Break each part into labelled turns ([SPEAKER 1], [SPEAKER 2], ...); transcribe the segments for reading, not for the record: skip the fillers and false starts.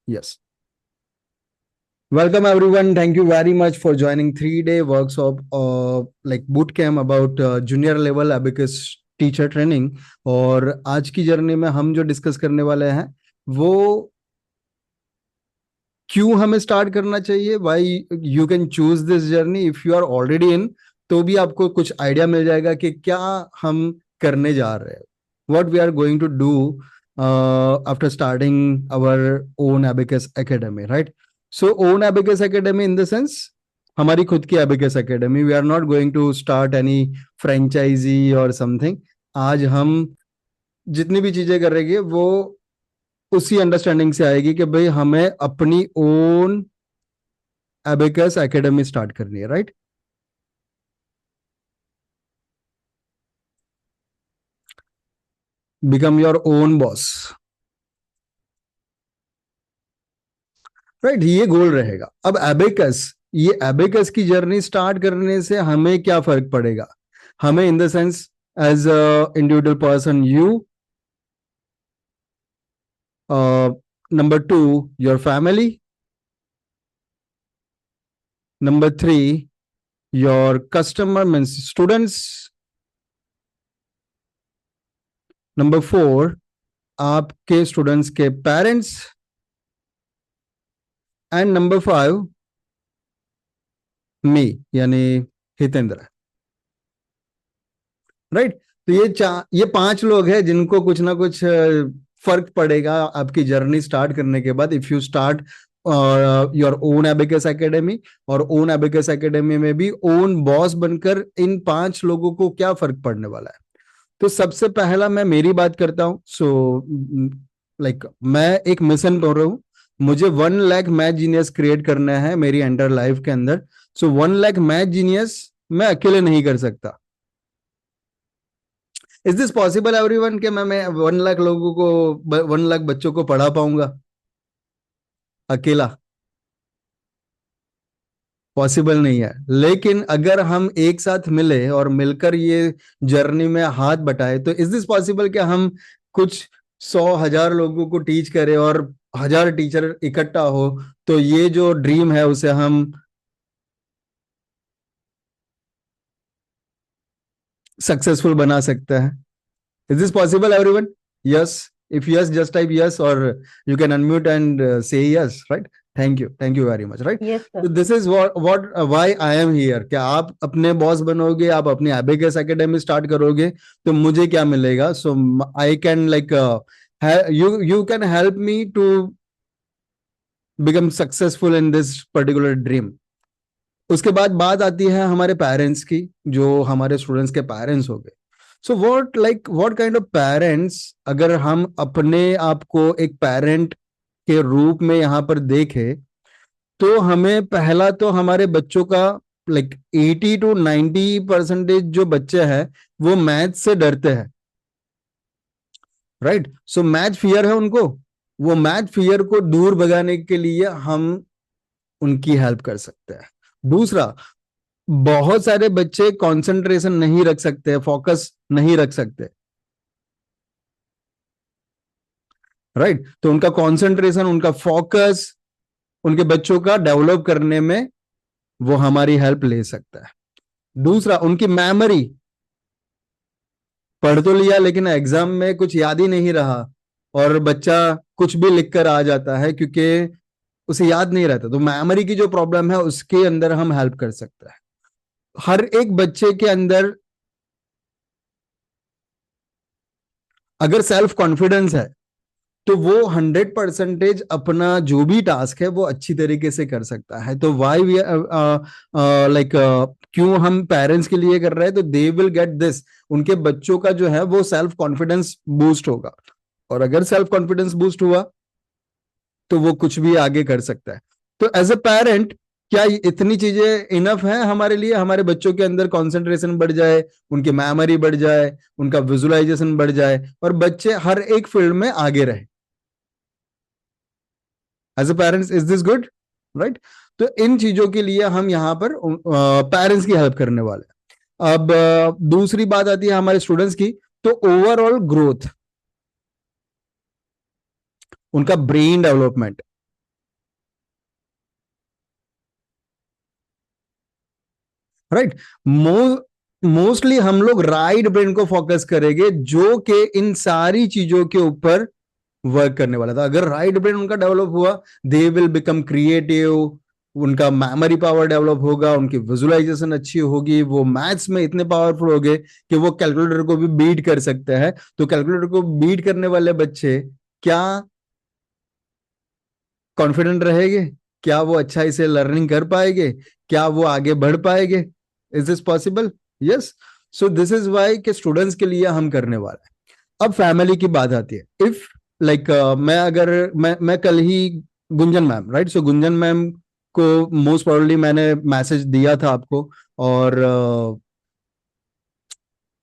[SPEAKER 1] Yes. Welcome everyone. Thank you very much for joining 3-day workshop like boot camp about junior level abacus teacher training. और आज की journey में हम जो discuss करने वाले हैं वो क्यों हमें स्टार्ट करना चाहिए, why you can choose this journey if you are already in, तो भी आपको कुछ आइडिया मिल जाएगा कि क्या हम करने जा रहे हैं, what we are going to do after starting our own abacus academy, right. So own abacus academy in the sense हमारी खुद की abacus academy. We are not going to start any franchise or something. आज हम जितनी भी चीजें करेंगे वो उसी अंडरस्टैंडिंग से आएगी कि भाई हमें अपनी ओन एबेकस एकेडमी स्टार्ट करनी है, right. Become your own boss, right, ये गोल रहेगा। अब एबेकस, ये एबेकस की जर्नी स्टार्ट करने से हमें क्या फर्क पड़ेगा, हमें in the sense as a individual person, you, number 2 your family, number 3 your customer means students, number 4 आपके स्टूडेंट्स के पेरेंट्स, एंड नंबर 5 मी यानी हितेंद्र, राइट। तो ये 5 लोग हैं जिनको कुछ ना कुछ फर्क पड़ेगा आपकी जर्नी स्टार्ट करने के बाद, if you start your own abacus academy. और ओन एबेकस एकेडमी में भी ओन बॉस बनकर इन 5 लोगों को क्या फर्क पड़ने वाला है। तो सबसे पहला मैं मेरी बात करता हूं। लाइक मैं एक मिशन तोड़ रहा हूं, मुझे 1 लाख मैथ जीनियस क्रिएट करना है मेरी एंटर लाइफ के अंदर। 1 लाख मैथ जीनियस मैं अकेले नहीं कर सकता। इज दिस पॉसिबल एवरीवन कि मैं 1 लाख लोगों को, 1 लाख बच्चों को पढ़ा पाऊंगा अकेला? पॉसिबल नहीं है। लेकिन अगर हम एक साथ मिले और मिलकर ये जर्नी में हाथ बटाए तो इज दिस पॉसिबल कि हम कुछ 100,000 लोगों को टीच करें और 1000 टीचर इकट्ठा हो, तो ये जो ड्रीम है उसे हम सक्सेसफुल बना सकते हैं। Is this possible everyone? Yes, if yes just type yes, or you can unmute and say yes, right? Thank you very much, right?
[SPEAKER 2] Yes, sir.
[SPEAKER 1] So this is why I am here। क्या आप अपने boss बनोगे, आप अपनी abacus academy start करोगे तो मुझे क्या मिलेगा? So I can like you can help me to become successful in this particular dream। उसके बाद बात आती है हमारे पेरेंट्स की, जो हमारे स्टूडेंट्स के पेरेंट्स हो गए। So what kind of parents, अगर हम अपने आप को एक पेरेंट के रूप में यहाँ पर देखें, तो हमें पहला तो हमारे बच्चों का लाइक 80 to 90% जो बच्चे हैं वो मैथ से डरते हैं, राइट। सो मैथ फियर है उनको। वो मैथ फियर को दूर भगाने के लिए हम उनकी हेल्प कर सकते हैं। दूसरा, बहुत सारे बच्चे कंसंट्रेशन नहीं रख सकते, फोकस नहीं रख सकते, राइट। तो उनका कंसंट्रेशन, उनका फोकस, उनके बच्चों का डेवलप करने में वो हमारी हेल्प ले सकता है। दूसरा, उनकी मेमोरी, पढ़ तो लिया लेकिन एग्जाम में कुछ याद ही नहीं रहा, और बच्चा कुछ भी लिखकर आ जाता है क्योंकि उसे याद नहीं रहता। तो मेमोरी की जो प्रॉब्लम है उसके अंदर हम हेल्प कर सकते हैं। हर एक बच्चे के अंदर अगर सेल्फ कॉन्फिडेंस है तो वो 100% अपना जो भी टास्क है वो अच्छी तरीके से कर सकता है। तो वाई वी लाइक क्यों हम पेरेंट्स के लिए कर रहे हैं, तो दे विल गेट दिस, उनके बच्चों का जो है वो सेल्फ कॉन्फिडेंस बूस्ट होगा। और अगर सेल्फ कॉन्फिडेंस बूस्ट हुआ तो वो कुछ भी आगे कर सकता है। तो एज अ पेरेंट, क्या इतनी चीजें इनफ है हमारे लिए? हमारे बच्चों के अंदर कंसंट्रेशन बढ़ जाए, उनकी मेमोरी बढ़ जाए, उनका विजुअलाइजेशन बढ़ जाए, और बच्चे हर एक फील्ड में आगे रहे। As a parents, is this good, right? तो इन चीजों के लिए हम यहाँ पर पेरेंट्स की हेल्प करने वाले हैं। अब दूसरी बात आती है हमारे स्टूडेंट्स की। तो ओवरऑल ग्रोथ, उनका ब्रेन डेवलपमेंट, राइट। मोस्टली हम लोग राइट ब्रेन को फोकस करेंगे जो कि इन सारी चीजों के ऊपर वर्क करने वाला था। अगर राइट ब्रेन उनका डेवलप हुआ, दे विल बिकम क्रिएटिव, उनका मेमोरी पावर डेवलप होगा, उनकी विजुअलाइजेशन अच्छी होगी, वो मैथ्स में इतने पावरफुल हो गए कि वो कैलकुलेटर को भी बीट कर सकते हैं। तो कैलकुलेटर को बीट करने वाले बच्चे क्या कॉन्फिडेंट रहेंगे? क्या वो अच्छा इसे लर्निंग कर पाएंगे? क्या वो आगे बढ़ पाएंगे? Is this possible? Yes. So this is why के स्टूडेंट्स के लिए हम करने वाले हैं। अब फैमिली की बात आती है। इफ लाइक मैं अगर मैं कल ही गुंजन मैम, राइट, सो गुंजन मैम को मोस्ट प्रोबेबली मैंने मैसेज दिया था आपको, और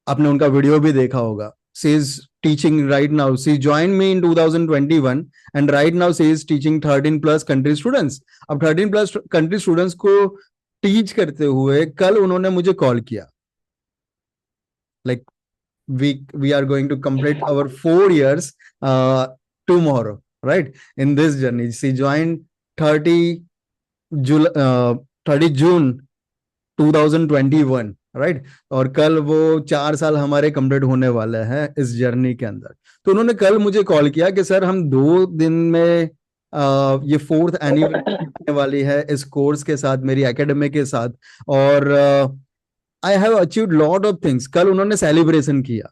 [SPEAKER 1] आपने उनका वीडियो भी देखा होगा। She is teaching right now, she join me in 2021 and right now she is teaching 13 plus country students. अब 13 प्लस कंट्री स्टूडेंट्स को टीच करते हुए कल उन्होंने मुझे कॉल किया, like we are going to complete our 4 years tomorrow, right, in this journey. She joined 30 July 30 June 2021, right. और कल वो 4 साल हमारे कंप्लीट होने वाले हैं इस जर्नी के अंदर। तो उन्होंने कल मुझे कॉल किया कि सर हम 2 दिन में ये 4th एनिवर्सरी होने वाली है इस कोर्स के साथ, मेरी एकेडमी के साथ, और I have achieved lot of things. कल उन्होंने सेलिब्रेशन किया।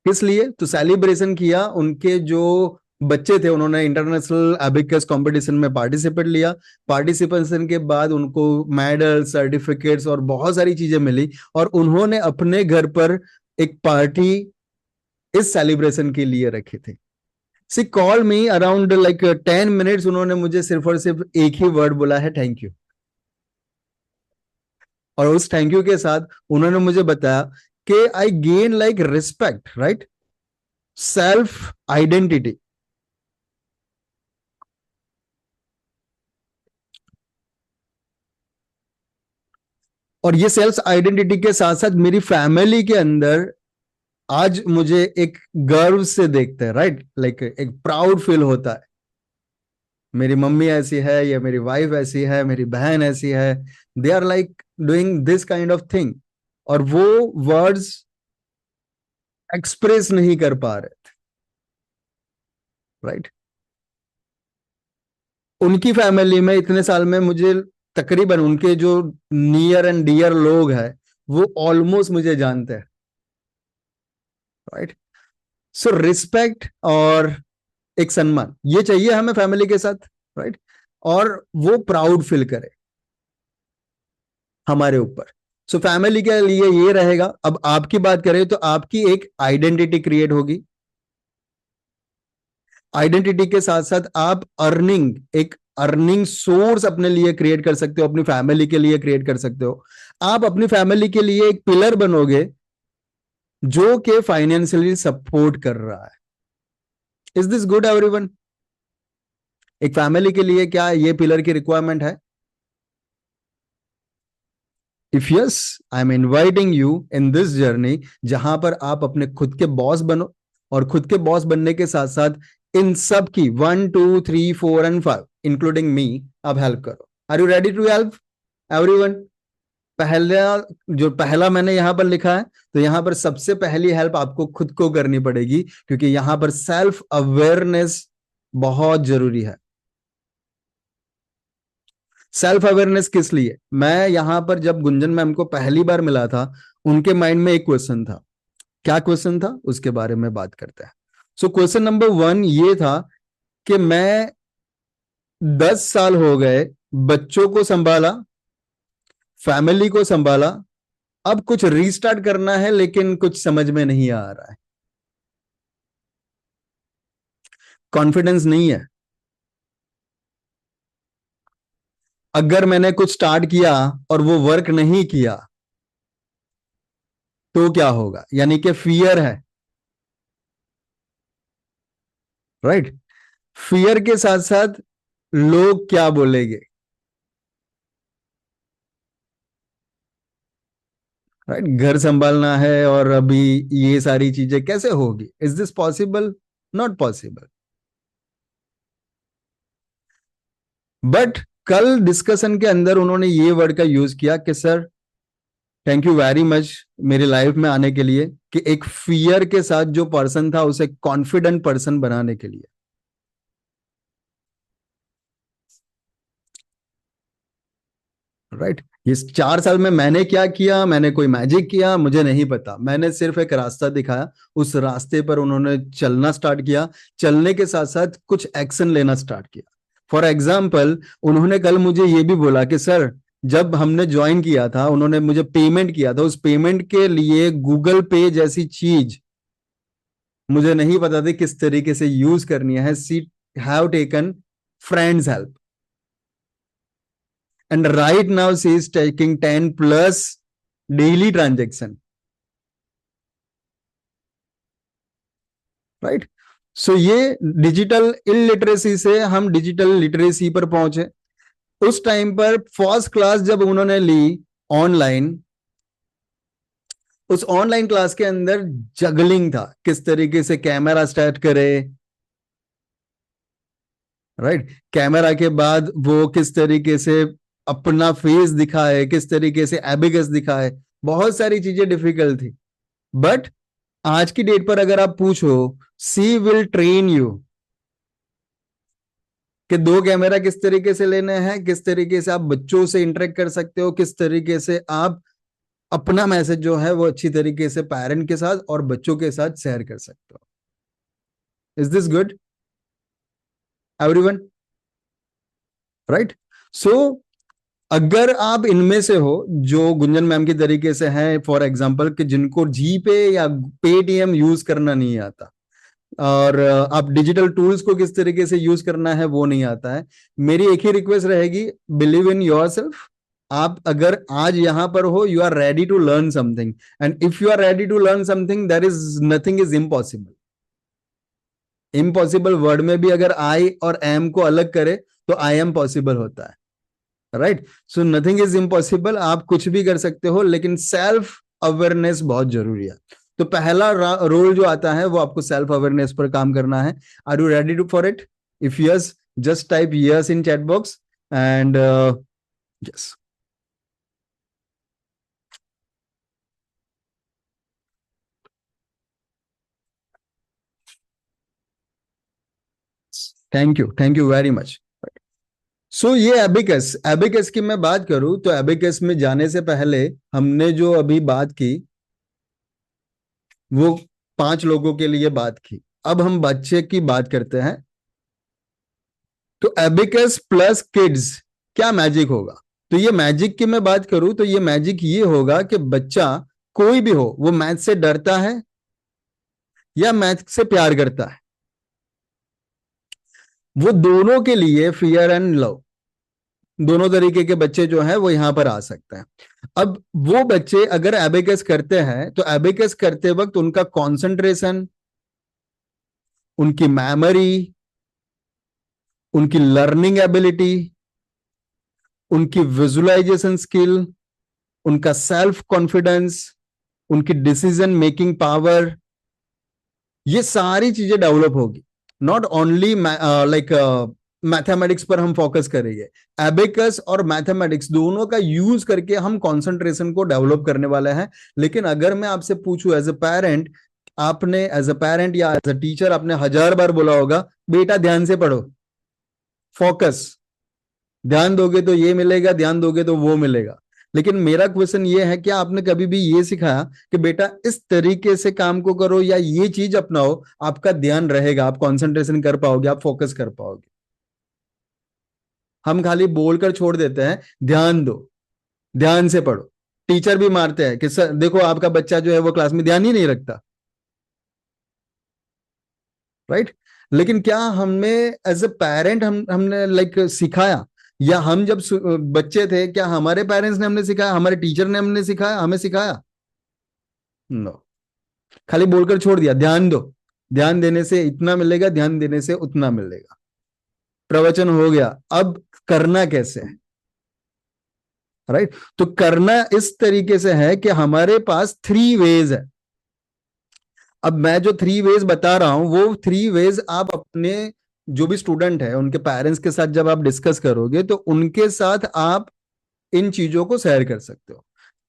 [SPEAKER 1] किस लिए? तो सेलिब्रेशन किया, उनके जो बच्चे थे उन्होंने इंटरनेशनल एबिकस कंपटीशन में पार्टिसिपेट लिया। पार्टिसिपेशन के बाद उनको मेडल, सर्टिफिकेट्स और बहुत सारी चीजें मिली, और उन्होंने अपने घर पर एक पार्टी इस सेलिब्रेशन के लिए रखी थी। She call me around like 10 minutes, उन्होंने मुझे सिर्फ और सिर्फ एक ही वर्ड बोला है, थैंक यू। और उस थैंक यू के साथ उन्होंने मुझे बताया कि I gain like respect, right, self identity. और ये सेल्फ आइडेंटिटी के साथ साथ मेरी फैमिली के अंदर आज मुझे एक गर्व से देखते हैं, राइट, लाइक एक प्राउड फील होता है। मेरी मम्मी ऐसी है, या मेरी वाइफ ऐसी है, मेरी बहन ऐसी है, they are like doing this kind of thing, और वो वर्ड्स एक्सप्रेस नहीं कर पा रहे थे, राइट। उनकी फैमिली में इतने साल में मुझे तकरीबन उनके जो नियर एंड डियर लोग हैं वो ऑलमोस्ट मुझे जानते हैं, राइट। सो रिस्पेक्ट और एक सम्मान ये चाहिए हमें फैमिली के साथ, राइट। और वो प्राउड फील करे हमारे ऊपर। सो फैमिली के लिए ये रहेगा। अब आपकी बात करें तो आपकी एक आइडेंटिटी क्रिएट होगी। आइडेंटिटी के साथ साथ आप एक अर्निंग सोर्स अपने लिए क्रिएट कर सकते हो, अपनी फैमिली के लिए क्रिएट कर सकते हो। आप अपनी फैमिली के लिए एक पिलर बनोगे जो कि फाइनेंशियली सपोर्ट कर रहा है। Is this good everyone? एक फैमिली के लिए क्या ये पिलर की रिक्वायरमेंट है? If yes, I am inviting you in this journey, जहां पर आप अपने खुद के बॉस बनो, और खुद के बॉस बनने के साथ साथ इन सब की 1 2 3 4 एंड 5 इंक्लूडिंग मी आप हेल्प करो। Are you ready to help everyone? पहला जो पहला मैंने यहां पर लिखा है, तो यहां पर सबसे पहली हेल्प आपको खुद को करनी पड़ेगी, क्योंकि यहां पर सेल्फ अवेयरनेस बहुत जरूरी है। सेल्फ अवेयरनेस किस लिए? मैं यहां पर जब गुंजन मैम को पहली बार मिला था, उनके माइंड में एक क्वेश्चन था। क्या क्वेश्चन था उसके बारे में बात करते हैं। सो क्वेश्चन नंबर 1 ये था कि मैं 10 साल हो गए बच्चों को संभाला, फैमिली को संभाला, अब कुछ रीस्टार्ट करना है लेकिन कुछ समझ में नहीं आ रहा है, कॉन्फिडेंस नहीं है। अगर मैंने कुछ स्टार्ट किया और वो वर्क नहीं किया तो क्या होगा? यानी कि फियर है, राइट। फियर के साथ साथ लोग क्या बोलेंगे, राइट। घर संभालना है और अभी ये सारी चीजें कैसे होगी? Is this possible? Not possible. But कल डिस्कशन के अंदर उन्होंने ये वर्ड का यूज किया कि sir thank you very much मेरी लाइफ में आने के लिए, कि एक फियर के साथ जो पर्सन था उसे कॉन्फिडेंट पर्सन बनाने के लिए। राइट ये 4 साल में मैंने क्या किया, मैंने कोई मैजिक किया मुझे नहीं पता, मैंने सिर्फ एक रास्ता दिखाया, उस रास्ते पर उन्होंने चलना स्टार्ट किया, चलने के साथ साथ कुछ एक्शन लेना स्टार्ट किया। फॉर एग्जाम्पल उन्होंने कल मुझे ये भी बोला कि सर जब हमने ज्वाइन किया था उन्होंने मुझे पेमेंट किया था, उस पेमेंट के लिए गूगल पे जैसी चीज मुझे नहीं पता थी किस तरीके से यूज करनी है। She have taken friends help and right now she is taking 10 plus daily transaction, right? सो ये डिजिटल इलिटरेसी से हम डिजिटल लिटरेसी पर पहुंचे। उस टाइम पर फर्स्ट क्लास जब उन्होंने ली ऑनलाइन, उस ऑनलाइन क्लास के अंदर जगलिंग था, किस तरीके से कैमरा स्टार्ट करे, राइट? कैमरा के बाद वो किस तरीके से अपना फेस दिखाए, किस तरीके से एबिगस दिखाए, बहुत सारी चीजें डिफिकल्ट थी। बट आज की डेट पर अगर आप पूछो, सी विल ट्रेन यू कि 2 कैमरा किस तरीके से लेने हैं, किस तरीके से आप बच्चों से इंटरेक्ट कर सकते हो, किस तरीके से आप अपना मैसेज जो है वो अच्छी तरीके से पेरेंट के साथ और बच्चों के साथ शेयर कर सकते हो। Is this good everyone? Right. So अगर आप इनमें से हो जो गुंजन मैम की तरीके से हैं, फॉर एग्जांपल कि जिनको जी पे या पेटीएम यूज करना नहीं आता, और आप डिजिटल टूल्स को किस तरीके से यूज करना है वो नहीं आता है, मेरी एक ही रिक्वेस्ट रहेगी, बिलीव इन योरसेल्फ। आप अगर आज यहां पर हो, you are ready to learn something, and if you are ready to learn something there is nothing is impossible. Impossible word में भी अगर आई और एम को अलग करे तो आई एम पॉसिबल होता है, right? So nothing is impossible, आप कुछ भी कर सकते हो, लेकिन सेल्फ अवेयरनेस बहुत जरूरी है। तो पहला रोल जो आता है वो आपको सेल्फ अवेयरनेस पर काम करना है। Are you ready to for it? If yes, just type yes in chat box and yes. Thank you very much. So ये एबिकस, एबिकस की मैं बात करूं तो एबिकस में जाने से पहले हमने जो अभी बात की वो 5 लोगों के लिए बात की। अब हम बच्चे की बात करते हैं। तो एबिकस प्लस किड्स क्या मैजिक होगा? तो ये मैजिक की मैं बात करूं तो ये मैजिक ये होगा कि बच्चा कोई भी हो वो मैथ से डरता है या मैथ से प्यार करता है, वो दोनों के लिए फियर एंड लव, दोनों तरीके के बच्चे जो हैं वो यहां पर आ सकते हैं। अब वो बच्चे अगर एबिकस करते हैं तो एबिकस करते वक्त उनका कंसंट्रेशन, उनकी मेमोरी, उनकी लर्निंग एबिलिटी, उनकी विजुअलाइजेशन स्किल, उनका सेल्फ कॉन्फिडेंस, उनकी डिसीजन मेकिंग पावर, ये सारी चीजें डेवलप होगी। नॉट ओनली लाइक मैथमेटिक्स पर हम फोकस करेंगे, एबिकस और मैथमेटिक्स दोनों का यूज करके हम कंसंट्रेशन को डेवलप करने वाले हैं। लेकिन अगर मैं आपसे पूछूं एज अ पेरेंट, आपने एज अ पेरेंट या एज अ टीचर आपने 1000 बार बोला होगा बेटा ध्यान से पढ़ो, फोकस, ध्यान दोगे तो ये मिलेगा, ध्यान दोगे तो वो मिलेगा। लेकिन मेरा क्वेश्चन ये है, क्या आपने कभी भी ये सिखाया कि बेटा इस तरीके से काम को करो या ये चीज अपनाओ, आपका ध्यान रहेगा, आप कंसंट्रेशन कर पाओगे, आप फोकस कर पाओगे? हम खाली बोलकर छोड़ देते हैं ध्यान दो, ध्यान से पढ़ो। टीचर भी मारते हैं कि सर देखो आपका बच्चा जो है वो क्लास में ध्यान ही नहीं रखता, राइट? लेकिन क्या हमें एज ए पेरेंट हमने लाइक सिखाया, या हम जब बच्चे थे क्या हमारे पेरेंट्स ने हमने सिखाया, हमारे टीचर ने हमने सिखाया, हमें सिखाया? नो, खाली बोलकर छोड़ दिया ध्यान दो, ध्यान देने से इतना मिलेगा, ध्यान देने से उतना मिलेगा, प्रवचन हो गया। अब करना कैसे है, राइट? तो करना इस तरीके से है कि हमारे पास 3 वेज है। अब मैं जो 3 वेज बता रहा हूं वो 3 वेज आप अपने जो भी स्टूडेंट है उनके पेरेंट्स के साथ जब आप डिस्कस करोगे तो उनके साथ आप इन चीजों को शेयर कर सकते हो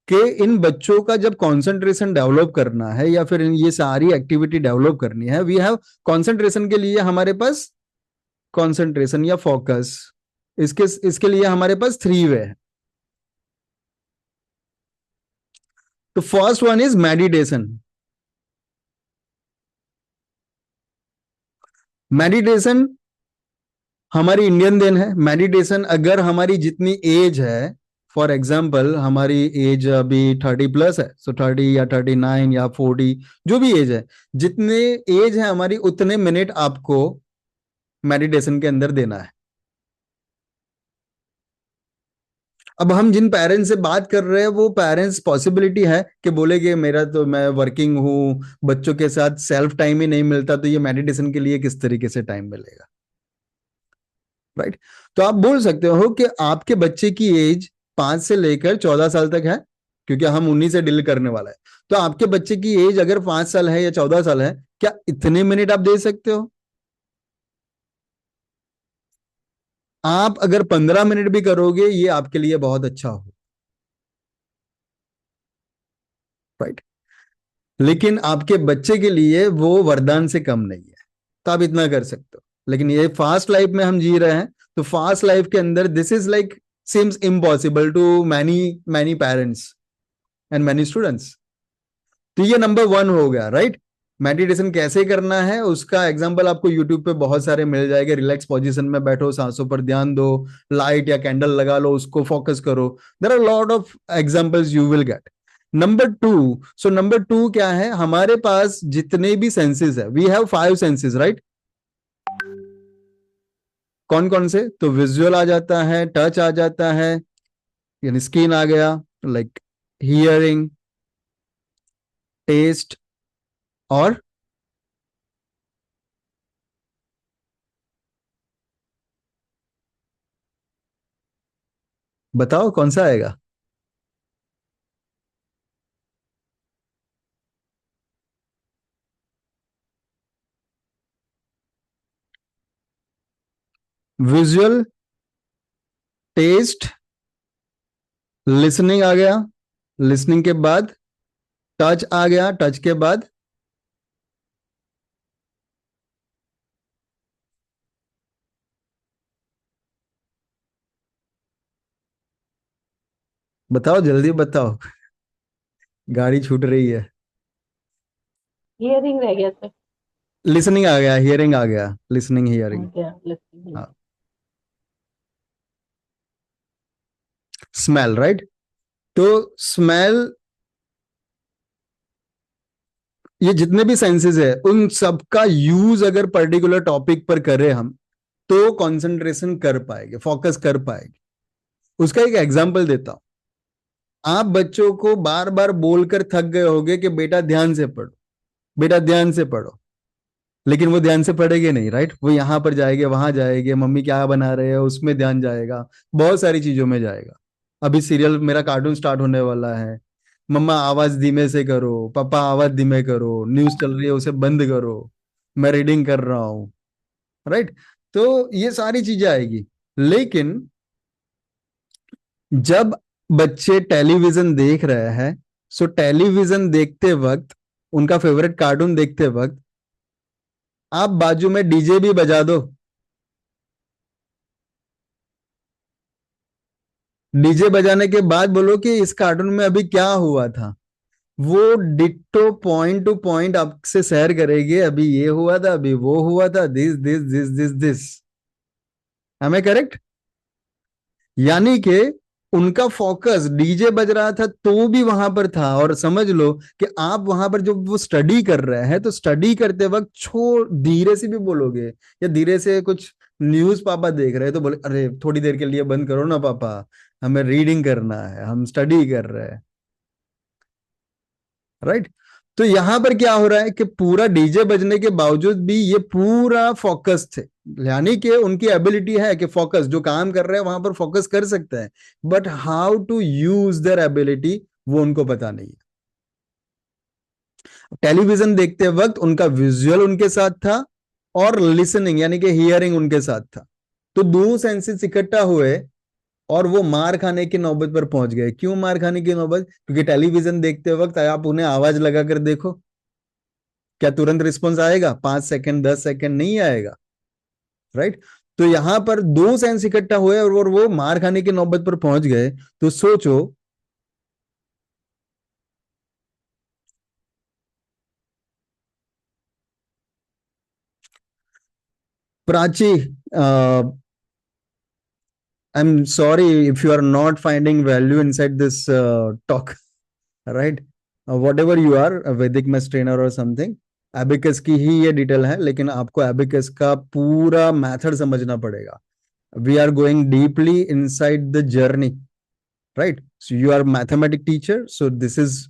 [SPEAKER 1] कि इन बच्चों का जब कंसंट्रेशन डेवलप करना है या फिर ये सारी एक्टिविटी डेवलप करनी है, वी हैव कंसंट्रेशन के लिए हमारे पास कंसंट्रेशन या फोकस, इसके इसके लिए हमारे पास 3 वे है। तो first one is meditation. Meditation हमारी इंडियन देन है। मेडिटेशन अगर हमारी जितनी एज है, फॉर एग्जाम्पल हमारी एज अभी 30+ है, सो 30 या 39 या 40, जो भी एज है, जितने एज है हमारी उतने मिनट आपको मेडिटेशन के अंदर देना है। अब हम जिन पेरेंट्स से बात कर रहे हैं वो पेरेंट्स पॉसिबिलिटी है कि बोले कि मेरा तो मैं वर्किंग हूं, बच्चों के साथ सेल्फ टाइम ही नहीं मिलता, तो ये मेडिटेशन के लिए किस तरीके से टाइम मिलेगा, राइट? तो आप बोल सकते हो कि आपके बच्चे की एज 5 से लेकर 14 साल तक है, क्योंकि हम उन्हीं से डील करने वाला है। तो आपके बच्चे की एज अगर 5 साल है या 14 साल है, क्या इतने मिनट आप दे सकते हो? आप अगर 15 मिनट भी करोगे ये आपके लिए बहुत अच्छा हो, राइट? लेकिन आपके बच्चे के लिए वो वरदान से कम नहीं है, तो आप इतना कर सकते हो। लेकिन ये फास्ट लाइफ में हम जी रहे हैं, तो फास्ट लाइफ के अंदर this is like seems impossible to many parents and many students। तो ये नंबर 1 हो गया, राइट? मेडिटेशन कैसे करना है उसका एग्जांपल आपको यूट्यूब पे बहुत सारे मिल जाएंगे। रिलैक्स पोजीशन में बैठो, सांसों पर ध्यान दो, लाइट या कैंडल लगा लो, उसको फोकस करो। There are lot of examples you will get. Number 2, so number 2 क्या है? हमारे पास जितने भी सेंसेस है, वी हैव 5 सेंसेस, राइट? कौन कौन से? तो विजुअल आ जाता है, टच आ जाता है, यानी स्किन आ गया, लाइक हियरिंग, टेस्ट, और बताओ कौन सा आएगा? विजुअल, टेस्ट, लिसनिंग आ गया, लिसनिंग के बाद टच आ गया, टच के बाद बताओ, जल्दी बताओ, गाड़ी छूट रही है।
[SPEAKER 2] हियरिंग रह गया सर।
[SPEAKER 1] लिसनिंग आ गया, हियरिंग आ गया, लिसनिंग हियरिंग।
[SPEAKER 2] हाँ क्या लिसनिंग।
[SPEAKER 1] हाँ, स्मेल, राइट? तो स्मेल, ये जितने भी सेंसेस है उन सबका यूज अगर पर्टिकुलर टॉपिक पर करें हम, तो कंसंट्रेशन कर पाएंगे, फोकस कर पाएंगे। उसका एक एग्जांपल देता हूं। आप बच्चों को बार बार बोलकर थक गए होगे कि बेटा ध्यान से पढ़ो, बेटा ध्यान से पढ़ो, लेकिन वो ध्यान से पढ़ेंगे नहीं, राइट? वो यहां पर जाएंगे, वहां जाएंगे, मम्मी क्या बना रहे हैं उसमें ध्यान जाएगा, बहुत सारी चीजों में जाएगा। अभी सीरियल मेरा कार्टून स्टार्ट होने वाला है, मम्मा आवाज धीमे से करो, पापा आवाज धीमे करो, न्यूज चल रही है उसे बंद करो, मैं रीडिंग कर रहा हूँ, राइट? तो ये सारी चीजें आएगी। लेकिन जब बच्चे टेलीविजन देख रहे हैं, सो टेलीविजन देखते वक्त, उनका फेवरेट कार्टून देखते वक्त, आप बाजू में डीजे भी बजा दो, डीजे बजाने के बाद बोलो कि इस कार्टून में अभी क्या हुआ था, वो डिट्टो पॉइंट टू पॉइंट आपसे शेयर करेंगे, अभी ये हुआ था, अभी वो हुआ था, this this this this this. Am I correct? यानी कि उनका फोकस डीजे बज रहा था तो भी वहां पर था। और समझ लो कि आप वहां पर जब वो स्टडी कर रहे हैं, तो स्टडी करते वक्त छोड़ धीरे से भी बोलोगे, या धीरे से कुछ न्यूज पापा देख रहे हैं तो बोले अरे थोड़ी देर के लिए बंद करो ना पापा, हमें रीडिंग करना है, हम स्टडी कर रहे हैं, राइट? तो यहां पर क्या हो रहा है कि पूरा डीजे बजने के बावजूद भी ये पूरा फोकस थे, यानी कि उनकी एबिलिटी है कि फोकस, जो काम कर रहे हैं वहां पर फोकस कर सकते हैं, but how to use their ability वो उनको पता नहीं है। टेलीविजन देखते वक्त उनका विजुअल उनके साथ था, और लिसनिंग यानी कि हियरिंग उनके साथ था। तो दो सेंसेस इकट्ठा हुए और वो मार खाने की नौबत पर पहुंच गए। क्यों मार खाने की नौबत? क्योंकि टेलीविजन देखते वक्त आप उन्हें आवाज लगा कर देखो, क्या तुरंत रिस्पॉन्स आएगा? 5 सेकंड, 10 सेकंड नहीं आएगा, राइट? तो यहां पर दो सेंस इकट्ठा हुए और वो मार खाने की नौबत पर पहुंच गए। तो सोचो, Prachi, I am sorry if you are not finding value inside this talk, right? Whatever you are, Vedic maths trainer or something, abacus की ही ये डिटेल है, लेकिन आपको एबिकस का पूरा मेथड समझना पड़ेगा। We are going deeply inside the journey, right? So you are a mathematics teacher, so this is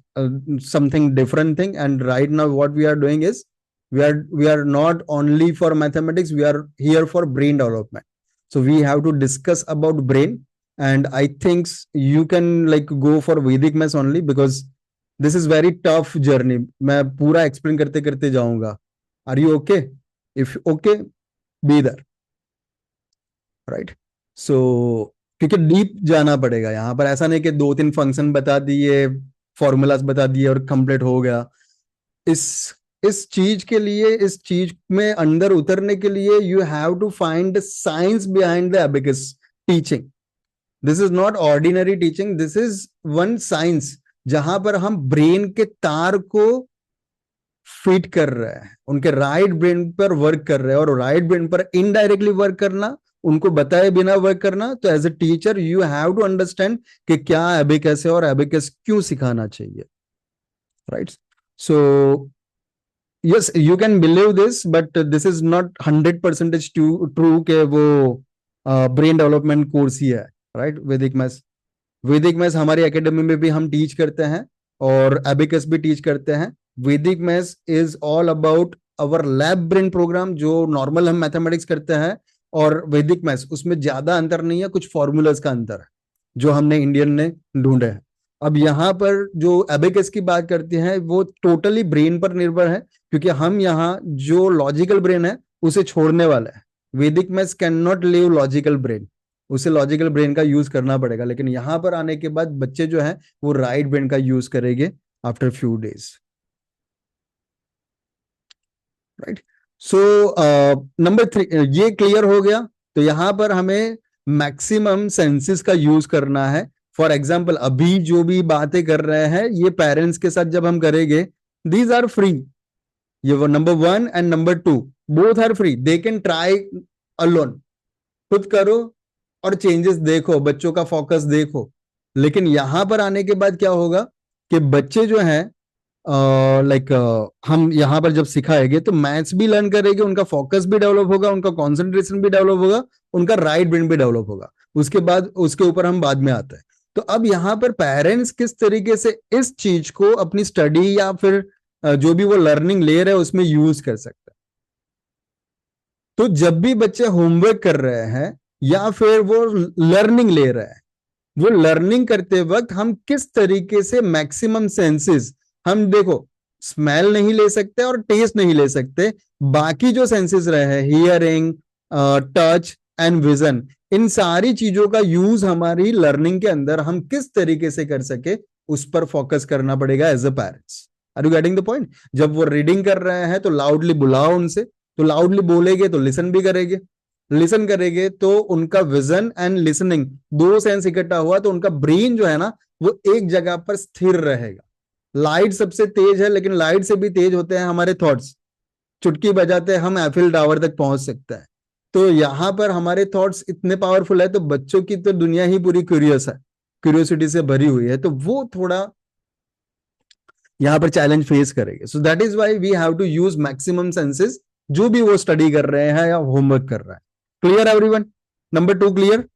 [SPEAKER 1] something different thing. And right now what we are doing is we are not only for mathematics, we are here for brain development. So we have to discuss about brain, and I think you can like go for Vedic maths only, because this is very tough journey. मैं पूरा explain करते करते जाऊंगा। Are you okay? If okay, be there, right? So क्योंकि deep जाना पड़ेगा यहाँ पर। ऐसा नहीं कि दो तीन फंक्शन बता दिए, फॉर्मूलाज बता दिए और कंप्लीट हो गया। इस इस चीज के लिए, इस चीज में अंदर उतरने के लिए you have to find science behind the abacus teaching. This is not ordinary teaching, this is one science जहां पर हम ब्रेन के तार को फिट कर रहे हैं, उनके राइट ब्रेन पर वर्क कर रहे हैं, और राइट ब्रेन पर इनडायरेक्टली वर्क करना, उनको बताए बिना वर्क करना। तो as a teacher you have to understand कि क्या एबिकस है और एबिकस क्यों सिखाना चाहिए, right? So yes, you can believe this, but this is not 100% true के वो ब्रेन डेवलपमेंट कोर्स ही है, राइट? वैदिक मैथ्स, वैदिक मैथ्स हमारी एकेडमी में भी हम टीच करते हैं और एबिकस भी टीच करते हैं। Vedic maths is all about our lab brain program, जो नॉर्मल हम मैथमेटिक्स करते हैं, और वैदिक मैथ्स उसमें ज्यादा अंतर नहीं है, कुछ फॉर्मूलाज का अंतर है जो हमने इंडियन ने ढूंढे हैं। अब यहाँ पर जो एबिकस की बात करते हैं वो टोटली ब्रेन पर निर्भर है, क्योंकि हम यहाँ जो लॉजिकल ब्रेन है उसे छोड़ने वाले हैं। Vedic maths can not live logical brain, उसे लॉजिकल ब्रेन का यूज करना पड़ेगा। लेकिन यहां पर आने के बाद बच्चे जो है वो राइट ब्रेन का यूज करेंगे after few days, right? So number 3 ये क्लियर हो गया। तो यहां पर हमें मैक्सिमम सेंसेस का यूज करना है। फॉर एग्जाम्पल अभी जो भी बातें कर रहे हैं ये पेरेंट्स के साथ जब हम करेंगे, दीज आर फ्री, ये वो number 1 and number 2 both are free, they can try alone, खुद करो और चेंजेस देखो, बच्चों का फोकस देखो। लेकिन यहां पर आने के बाद क्या होगा कि बच्चे जो हैं लाइक हम यहाँ पर जब सिखाएंगे तो मैथ्स भी लर्न करेंगे, उनका फोकस भी डेवलप होगा, उनका कंसंट्रेशन भी डेवलप होगा, उनका राइट ब्रेन भी डेवलप होगा। उसके बाद उसके ऊपर हम बाद में आते हैं। तो अब यहाँ पर पेरेंट्स किस तरीके से इस चीज को अपनी स्टडी या फिर जो भी वो लर्निंग ले रहे हैं उसमें यूज कर सकते हैं। तो जब भी बच्चे होमवर्क कर रहे हैं या फिर वो लर्निंग ले रहे हैं, वो लर्निंग करते वक्त हम किस तरीके से मैक्सिमम सेंसेस, हम देखो स्मेल नहीं ले सकते और टेस्ट नहीं ले सकते, बाकी जो सेंसेस रहे हैं हियरिंग, टच एंड विजन, इन सारी चीजों का यूज हमारी लर्निंग के अंदर हम किस तरीके से कर सके उस पर फोकस करना पड़ेगा as a parents. Are you getting the point? जब वो रीडिंग कर रहे हैं तो लाउडली बुलाओ उनसे, तो लाउडली बोलेंगे तो लिसन भी करेंगे, लिसन करेंगे तो उनका विजन एंड लिसनिंग दो सेंस इकट्ठा हुआ तो उनका ब्रेन जो है ना वो एक जगह पर स्थिर रहेगा। लाइट सबसे तेज है, लेकिन लाइट से भी तेज होते हैं हमारे थॉट्स। चुटकी बजाते हम एफिल टावर तक पहुंच सकते हैं। तो यहां पर हमारे थॉट्स इतने पावरफुल है, तो बच्चों की तो दुनिया ही पूरी क्यूरियस है, क्यूरियोसिटी से भरी हुई है, तो वो थोड़ा यहाँ पर चैलेंज फेस करेंगे। So that is why we have to use maximum senses जो भी वो स्टडी कर रहे हैं या होमवर्क कर रहे हैं। Clear everyone? Number 2 clear?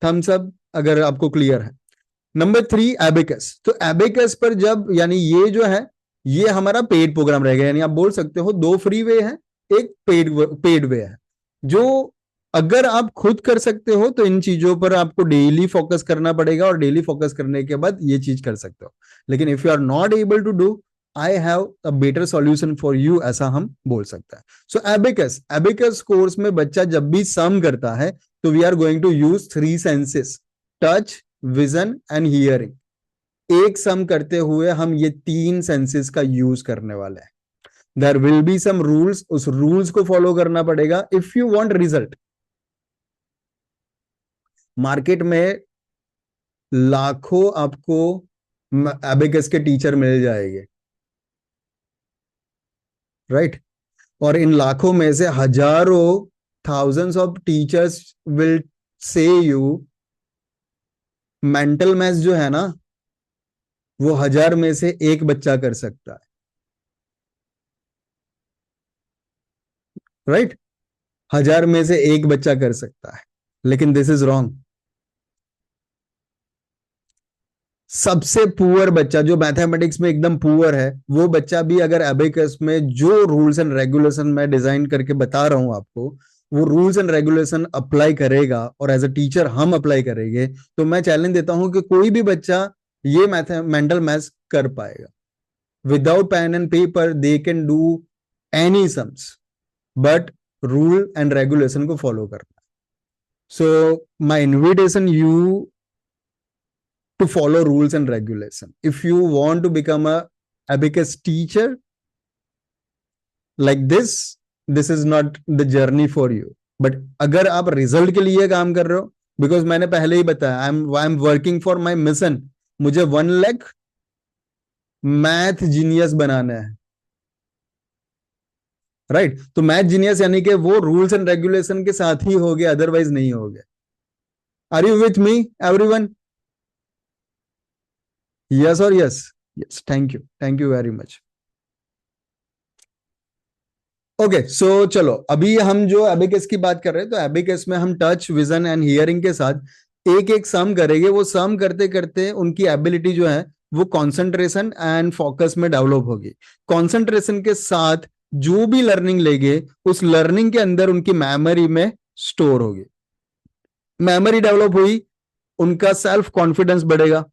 [SPEAKER 1] Thumbs up अगर आपको क्लियर है। Number 3 abacus. तो एबिकस पर जब, यानी ये जो है ये हमारा पेड प्रोग्राम रहेगा, यानी आप बोल सकते हो 2 फ्री वे है, एक पेड वे है। जो अगर आप खुद कर सकते हो तो इन चीजों पर आपको डेली फोकस करना पड़ेगा और डेली फोकस करने के बाद ये चीज कर सकते हो। लेकिन if you are not able to do, I have a better solution for you, ऐसा हम बोल सकते हैं. सो एबिकस, एबिकस कोर्स में बच्चा जब भी सम करता है तो we are going to use three senses, touch, vision and hearing. एक सम करते हुए हम ये तीन सेंसेस का यूज करने वाले हैं. There will be some rules, उस रूल्स को फॉलो करना पड़ेगा if you want result. Market में लाखों आपको एबिकस के टीचर मिल जाएंगे, राइट? और इन लाखों में से हजारों, thousands of teachers will say you mental maths जो है ना, वो हजार में से एक बच्चा कर सकता है, राइट? हजार में से एक बच्चा कर सकता है, लेकिन दिस इज रॉन्ग. सबसे पुअर बच्चा जो मैथमेटिक्स में एकदम पुअर है, वो बच्चा भी अगर एबेकस में जो रूल्स एंड रेगुलेशन मैं डिजाइन करके बता रहा हूं आपको, वो रूल्स एंड रेगुलेशन अप्लाई करेगा और एज अ टीचर हम अप्लाई करेंगे, तो मैं चैलेंज देता हूं कि कोई भी बच्चा ये मेंटल मैथ्स कर पाएगा. Without pen and paper they can do any sums, but rule and regulation को फॉलो करना. So my invitation you to follow rules and regulation. If you want to become a abacus teacher like this is not the journey for you. But अगर आप result के लिए काम कर रहे हो, बिकॉज मैंने पहले ही बताया, I am working for my mission. मुझे 1 लाख मैथ जीनियस बनाना है, राइट? तो मैथ जीनियस यानी कि वो रूल्स एंड रेगुलेशन के साथ ही हो गया, अदरवाइज नहीं हो गया. Are you with me everyone? Yes और yes? Yes, thank you very much. Okay, so चलो अभी हम जो एबिकस की बात कर रहे हैं, तो एबिकस में हम टच, विजन एंड हियरिंग के साथ एक एक सम करेंगे. वो सम करते करते उनकी एबिलिटी जो है वो कंसंट्रेशन एंड फोकस में डेवलप होगी. कंसंट्रेशन के साथ जो भी लर्निंग लेंगे, उस लर्निंग के अंदर उनकी मेमोरी में स्टोर होगी. मेमोरी डेवलप हुई, उनका सेल्फ कॉन्फिडेंस बढ़ेगा.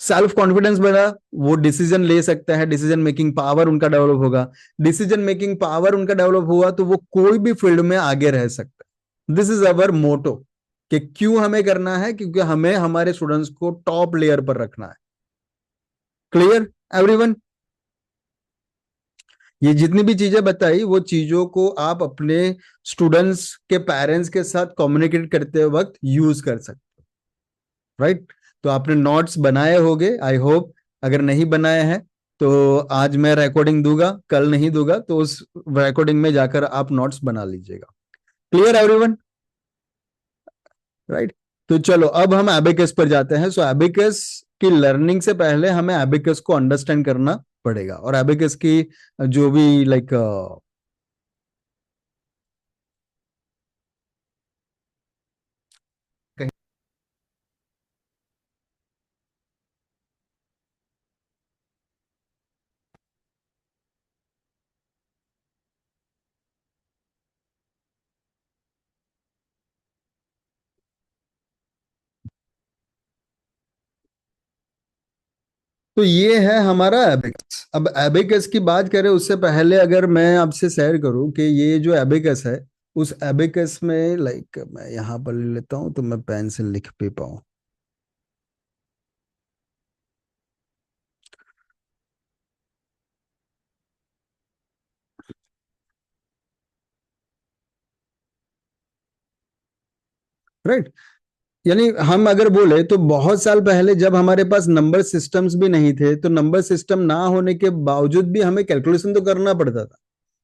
[SPEAKER 1] सेल्फ कॉन्फिडेंस बढ़ा, वो डिसीजन ले सकता है, डिसीजन मेकिंग पावर उनका डेवलप होगा. डिसीजन मेकिंग पावर उनका डेवलप हुआ तो वो कोई भी फील्ड में आगे रह सकता है. दिस इज अवर मोटो कि क्यों हमें करना है, क्योंकि हमें हमारे स्टूडेंट्स को टॉप लेयर पर रखना है. Clear everyone? ये जितनी भी चीजें बताई, वो चीजों को आप अपने स्टूडेंट्स के पेरेंट्स के साथ कम्युनिकेट करते वक्त यूज कर सकते हो, राइट? तो आपने नोट्स बनाए होंगे, आई होप. अगर नहीं बनाए हैं तो आज मैं रिकॉर्डिंग दूंगा, कल नहीं दूंगा, तो उस रिकॉर्डिंग में जाकर आप नोट्स बना लीजिएगा. Clear everyone? राइट. तो चलो अब हम एबिकस पर जाते हैं. सो एबिकस की लर्निंग से पहले हमें एबिकस को अंडरस्टैंड करना पड़ेगा, और एबिकस की जो भी लाइक तो ये है हमारा एबिकस. अब एबिकस की बात करें उससे पहले अगर मैं आपसे शेयर करूं कि ये जो एबिकस है, उस एबिकस में लाइक मैं यहां पर ले लेता हूं तो मैं पेन से लिख भी पाऊं. राइट. यानी हम अगर बोले तो बहुत साल पहले जब हमारे पास नंबर सिस्टम्स भी नहीं थे, तो नंबर सिस्टम ना होने के बावजूद भी हमें कैलकुलेशन तो करना पड़ता था.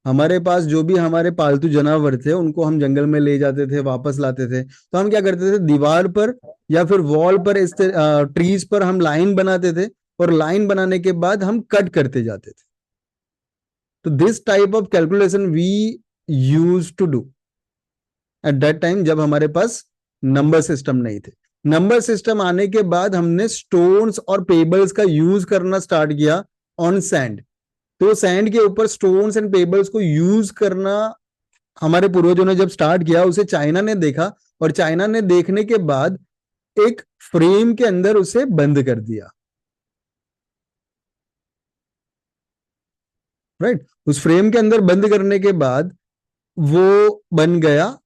[SPEAKER 1] हमारे पास जो भी हमारे पालतू जानवर थे, उनको हम जंगल में ले जाते थे, वापस लाते थे, तो हम क्या करते थे, दीवार पर या फिर वॉल पर, इस ट्रीज पर हम लाइन बनाते थे, और लाइन बनाने के बाद हम कट करते जाते थे. तो this type of calculation we use to do at that time, जब हमारे पास नंबर सिस्टम नहीं थे. नंबर सिस्टम आने के बाद हमने स्टोन्स और पेबल्स का यूज करना स्टार्ट किया ऑन सैंड. तो सैंड के ऊपर स्टोन्स एंड पेबल्स को यूज करना हमारे पूर्वजों ने जब स्टार्ट किया, उसे चाइना ने देखा, और चाइना ने देखने के बाद एक फ्रेम के अंदर उसे बंद कर दिया. राइट। उस फ्रेम के अंदर बंद करने के बाद वो बन गया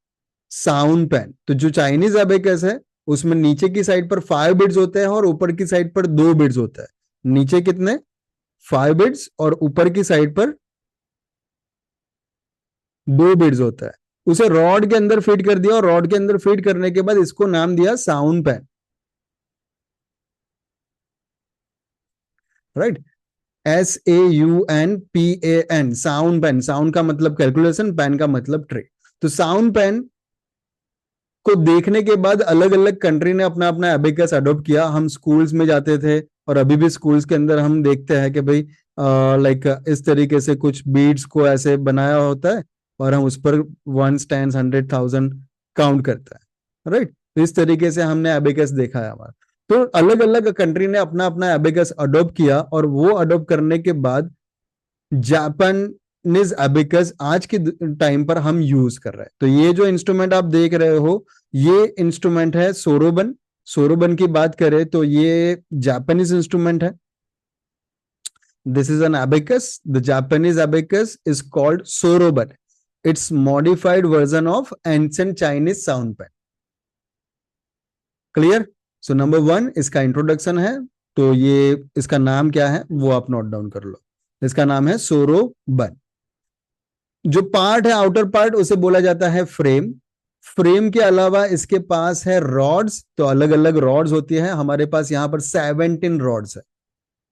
[SPEAKER 1] साउंड पैन। तो जो चाइनीज अबेकस है उसमें नीचे की साइड पर 5 बिट्स होते हैं और ऊपर की साइड पर 2 बिट्स होता है। नीचे कितने? 5 बिट्स और ऊपर की साइड पर 2 बिट्स होता है। उसे रॉड के अंदर फिट कर दिया और रॉड के अंदर फिट करने के बाद इसको नाम दिया sound pan. Right. SAUNPAN, sound pan. Sound का मतलब कैलकुलेशन, पैन का मतलब ट्रे। तो साउंड पैन को देखने के बाद अलग अलग कंट्री ने अपना अपना एबेकस अडॉप्ट किया। हम स्कूल्स में जाते थे और अभी भी स्कूल्स के अंदर हम देखते हैं कि भाई लाइक इस तरीके से कुछ बीड्स को ऐसे बनाया होता है और हम उस पर 1, 10, 100, 1000 काउंट करता है। राइट। तो इस तरीके से हमने एबेकस देखा है हमारा। तो अलग अलग कंट्री ने अपना अपना एबेकस अडॉप्ट किया और वो अडॉप्ट करने के बाद जापानीज अबेकस आज के टाइम पर हम यूज कर रहे हैं। तो ये जो इंस्ट्रूमेंट आप देख रहे हो ये इंस्ट्रूमेंट है सोरोबन। सोरोबन की बात करें तो ये जापानीज इंस्ट्रूमेंट है। This is an abacus. The Japanese abacus is called soroban. It's modified version of ancient Chinese suanpan. Clear? So number 1 इसका इंट्रोडक्शन है। तो ये इसका नाम क्या है वो आप नोट डाउन कर लो। इसका नाम है सोरोबन। जो पार्ट है आउटर पार्ट उसे बोला जाता है फ्रेम। फ्रेम के अलावा इसके पास है रॉड्स। तो अलग अलग रॉड्स होती है। हमारे पास यहां पर 17 रॉड्स है।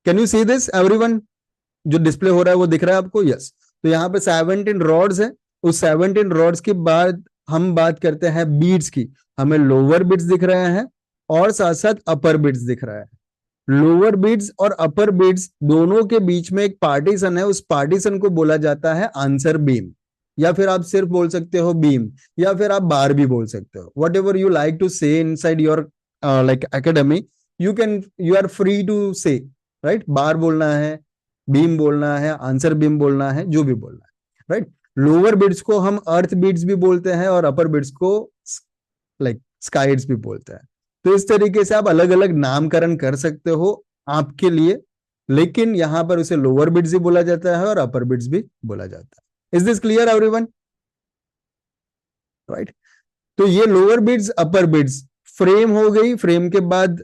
[SPEAKER 1] Can you see this everyone? जो डिस्प्ले हो रहा है वो दिख रहा है आपको? यस। तो यहाँ पे 17 रॉड्स है। उस 17 रॉड्स के बाद हम बात करते हैं बीड्स की। हमें लोअर बीड्स दिख रहे हैं और साथ साथ अपर बीड्स दिख रहा है। लोअर बीड्स और अपर बीड्स दोनों के बीच में एक पार्टीशन है। उस पार्टीशन को बोला जाता है आंसर बीम, या फिर आप सिर्फ बोल सकते हो बीम, या फिर आप बार भी बोल सकते हो। Whatever you like to say inside your like academy, you are free to say. Right. बार बोलना है, बीम बोलना है, आंसर बीम बोलना है, जो भी बोलना है। राइट। लोअर बीड्स को हम अर्थ बीड्स भी बोलते हैं और अपर बीड्स को लाइक स्काइड्स भी बोलते हैं। तो इस तरीके से आप अलग अलग नामकरण कर सकते हो आपके लिए, लेकिन यहां पर उसे लोअर बिट्स भी बोला जाता है और अपर बिट्स भी बोला जाता है। Is this clear everyone? Right. तो ये लोअर बिट्स अपर बिट्स फ्रेम हो गई। फ्रेम के बाद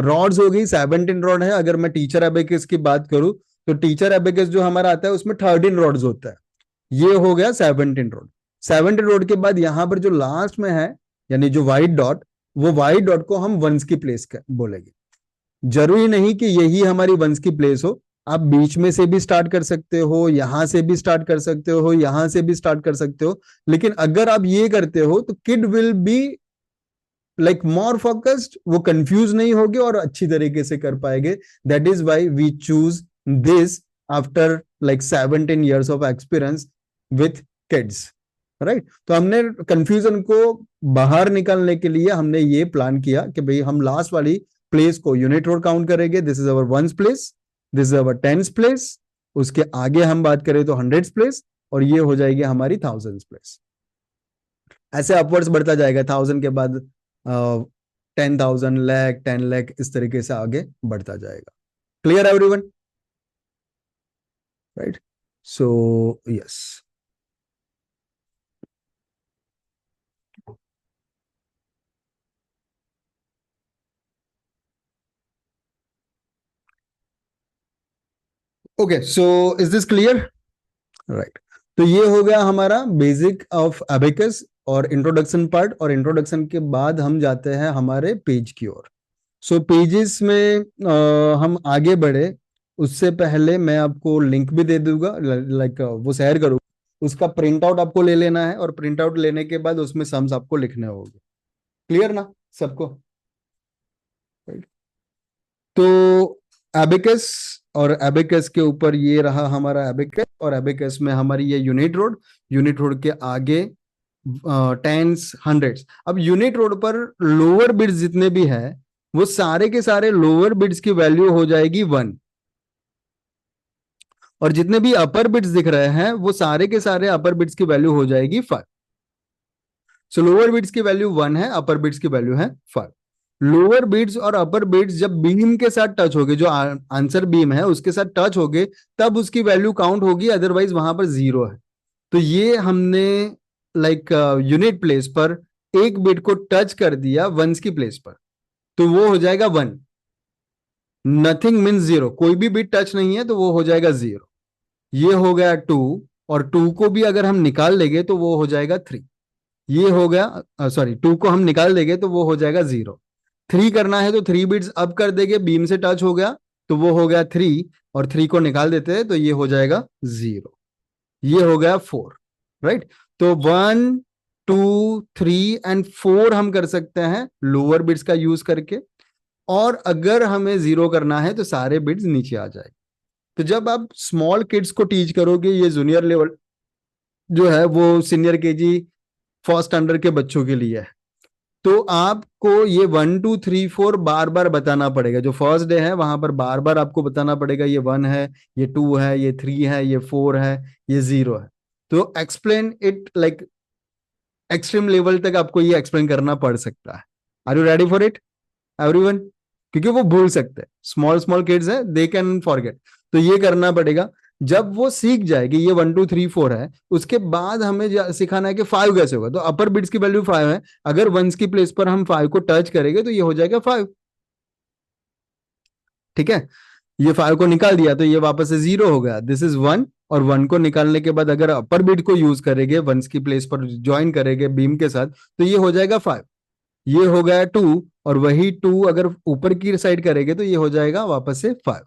[SPEAKER 1] रॉड्स हो गई। 17 रॉड है। अगर मैं टीचर एबेकस की बात करूं तो टीचर एबेकस जो हमारा आता है उसमें 13 रॉड्स होता है। ये हो गया 17 रॉड। 17 रॉड के बाद यहां पर जो लास्ट में है यानी जो व्हाइट डॉट, वो व्हाइट डॉट को हम वंस की प्लेस बोलेंगे। जरूरी नहीं कि यही हमारी वंस की प्लेस हो। आप बीच में से भी स्टार्ट कर सकते हो, यहां से भी स्टार्ट कर सकते हो, यहां से भी स्टार्ट कर सकते हो। लेकिन अगर आप ये करते हो तो kid will be like more focused, वो कंफ्यूज नहीं होगे और अच्छी तरीके से कर पाएंगे। That is why we choose this after like 17 years of experience with kids. Right. तो हमने कंफ्यूजन को बाहर निकालने के लिए हमने ये प्लान किया कि भाई हम लास्ट वाली प्लेस को यूनिट रोड काउंट करेंगे। This is our ones place, this is our tens place. उसके आगे हम बात करें तो हंड्रेड्स प्लेस, और ये हो जाएगी हमारी थाउजेंड्स प्लेस। ऐसे अपवर्ड्स बढ़ता जाएगा। 1000 के बाद 10,000, लाख, 10 लाख, इस तरीके से आगे बढ़ता जाएगा। Clear everyone? Right. So yes. Okay, so is this clear? Right. तो ये हो गया हमारा बेसिक ऑफ अबेकस और इंट्रोडक्शन पार्ट। और इंट्रोडक्शन के बाद हम जाते हैं हमारे पेज की ओर। सो पेजेस में हम आगे बढ़े उससे पहले मैं आपको लिंक भी दे दूंगा, लाइक वो शेयर करूंगा। उसका प्रिंट आउट आपको ले लेना है और प्रिंट आउट लेने के बाद उसमें सम्स आपको लिखने होंगे। क्लियर ना सबको? Right. तो एबेकस, और एबेकस के ऊपर ये रहा हमारा एबेकस, और एबेकस में हमारी ये यूनिट रोड। यूनिट रोड के आगे टेंस, हंड्रेड्स। अब यूनिट रोड पर लोअर बिट्स जितने भी है वो सारे के सारे लोअर बिट्स की वैल्यू हो जाएगी 1, और जितने भी अपर बिट्स दिख रहे हैं वो सारे के सारे अपर बिट्स की वैल्यू हो जाएगी 5। सो लोअर बिट्स की वैल्यू 1 है, अपर बिट्स की वैल्यू है 5। लोअर बिट्स और अपर बिट्स जब बीम के साथ टच होगे, जो आंसर बीम है उसके साथ टच होगे, तब उसकी वैल्यू काउंट होगी, अदरवाइज वहां पर जीरो है। तो ये हमने लाइक यूनिट प्लेस पर एक बिट को टच कर दिया वंस की प्लेस पर, तो वो हो जाएगा वन। नथिंग मीन्स जीरो, कोई भी बिट टच नहीं है तो वो हो जाएगा जीरो। ये हो गया टू, और टू को भी अगर हम निकाल लेंगे तो वो हो जाएगा थ्री। ये हो गया, सॉरी, टू को हम निकाल देंगे तो वो हो जाएगा जीरो। थ्री करना है तो थ्री बिट्स अब कर देंगे, बीम से टच हो गया तो वो हो गया थ्री, और थ्री को निकाल देते हैं तो ये हो जाएगा जीरो। ये हो गया फोर, राइट। तो one, two, three and four हम कर सकते हैं लोअर बिट्स का यूज करके, और अगर हमें जीरो करना है तो सारे बिट्स नीचे आ जाएंगे। तो जब आप स्मॉल किड्स को टीच करोगे, ये जूनियर लेवल जो है वो सीनियर केजी फर्स्ट स्टैंडर्ड के बच्चों के लिए है, तो आपको ये वन टू थ्री फोर बार बार बताना पड़ेगा। जो फर्स्ट डे है वहां पर बार बार आपको बताना पड़ेगा, ये वन है, ये टू है, ये थ्री है, ये फोर है, ये जीरो है। तो explain it like extreme level तक आपको ये एक्सप्लेन करना पड़ सकता है। Are you ready for it everyone? क्योंकि वो भूल सकते हैं, स्मॉल स्मॉल किड्स है, दे कैन फॉरगेट। तो ये करना पड़ेगा। जब वो सीख जाएगी ये वन टू थ्री फोर है, उसके बाद हमें सिखाना है कि फाइव कैसे होगा। तो अपर बिट्स की वैल्यू फाइव है, अगर वंस की प्लेस पर हम फाइव को टच करेंगे तो ये हो जाएगा फाइव। ठीक है, ये फाइव को निकाल दिया तो ये वापस से जीरो हो गया, दिस इज वन। और वन को निकालने के बाद अगर अपर बिट को यूज करेंगे, वंस की प्लेस पर ज्वाइन करेंगे बीम के साथ, तो ये हो जाएगा फाइव। ये हो गया टू, और वही टू अगर ऊपर की साइड करेंगे तो ये हो जाएगा वापस से फाइव।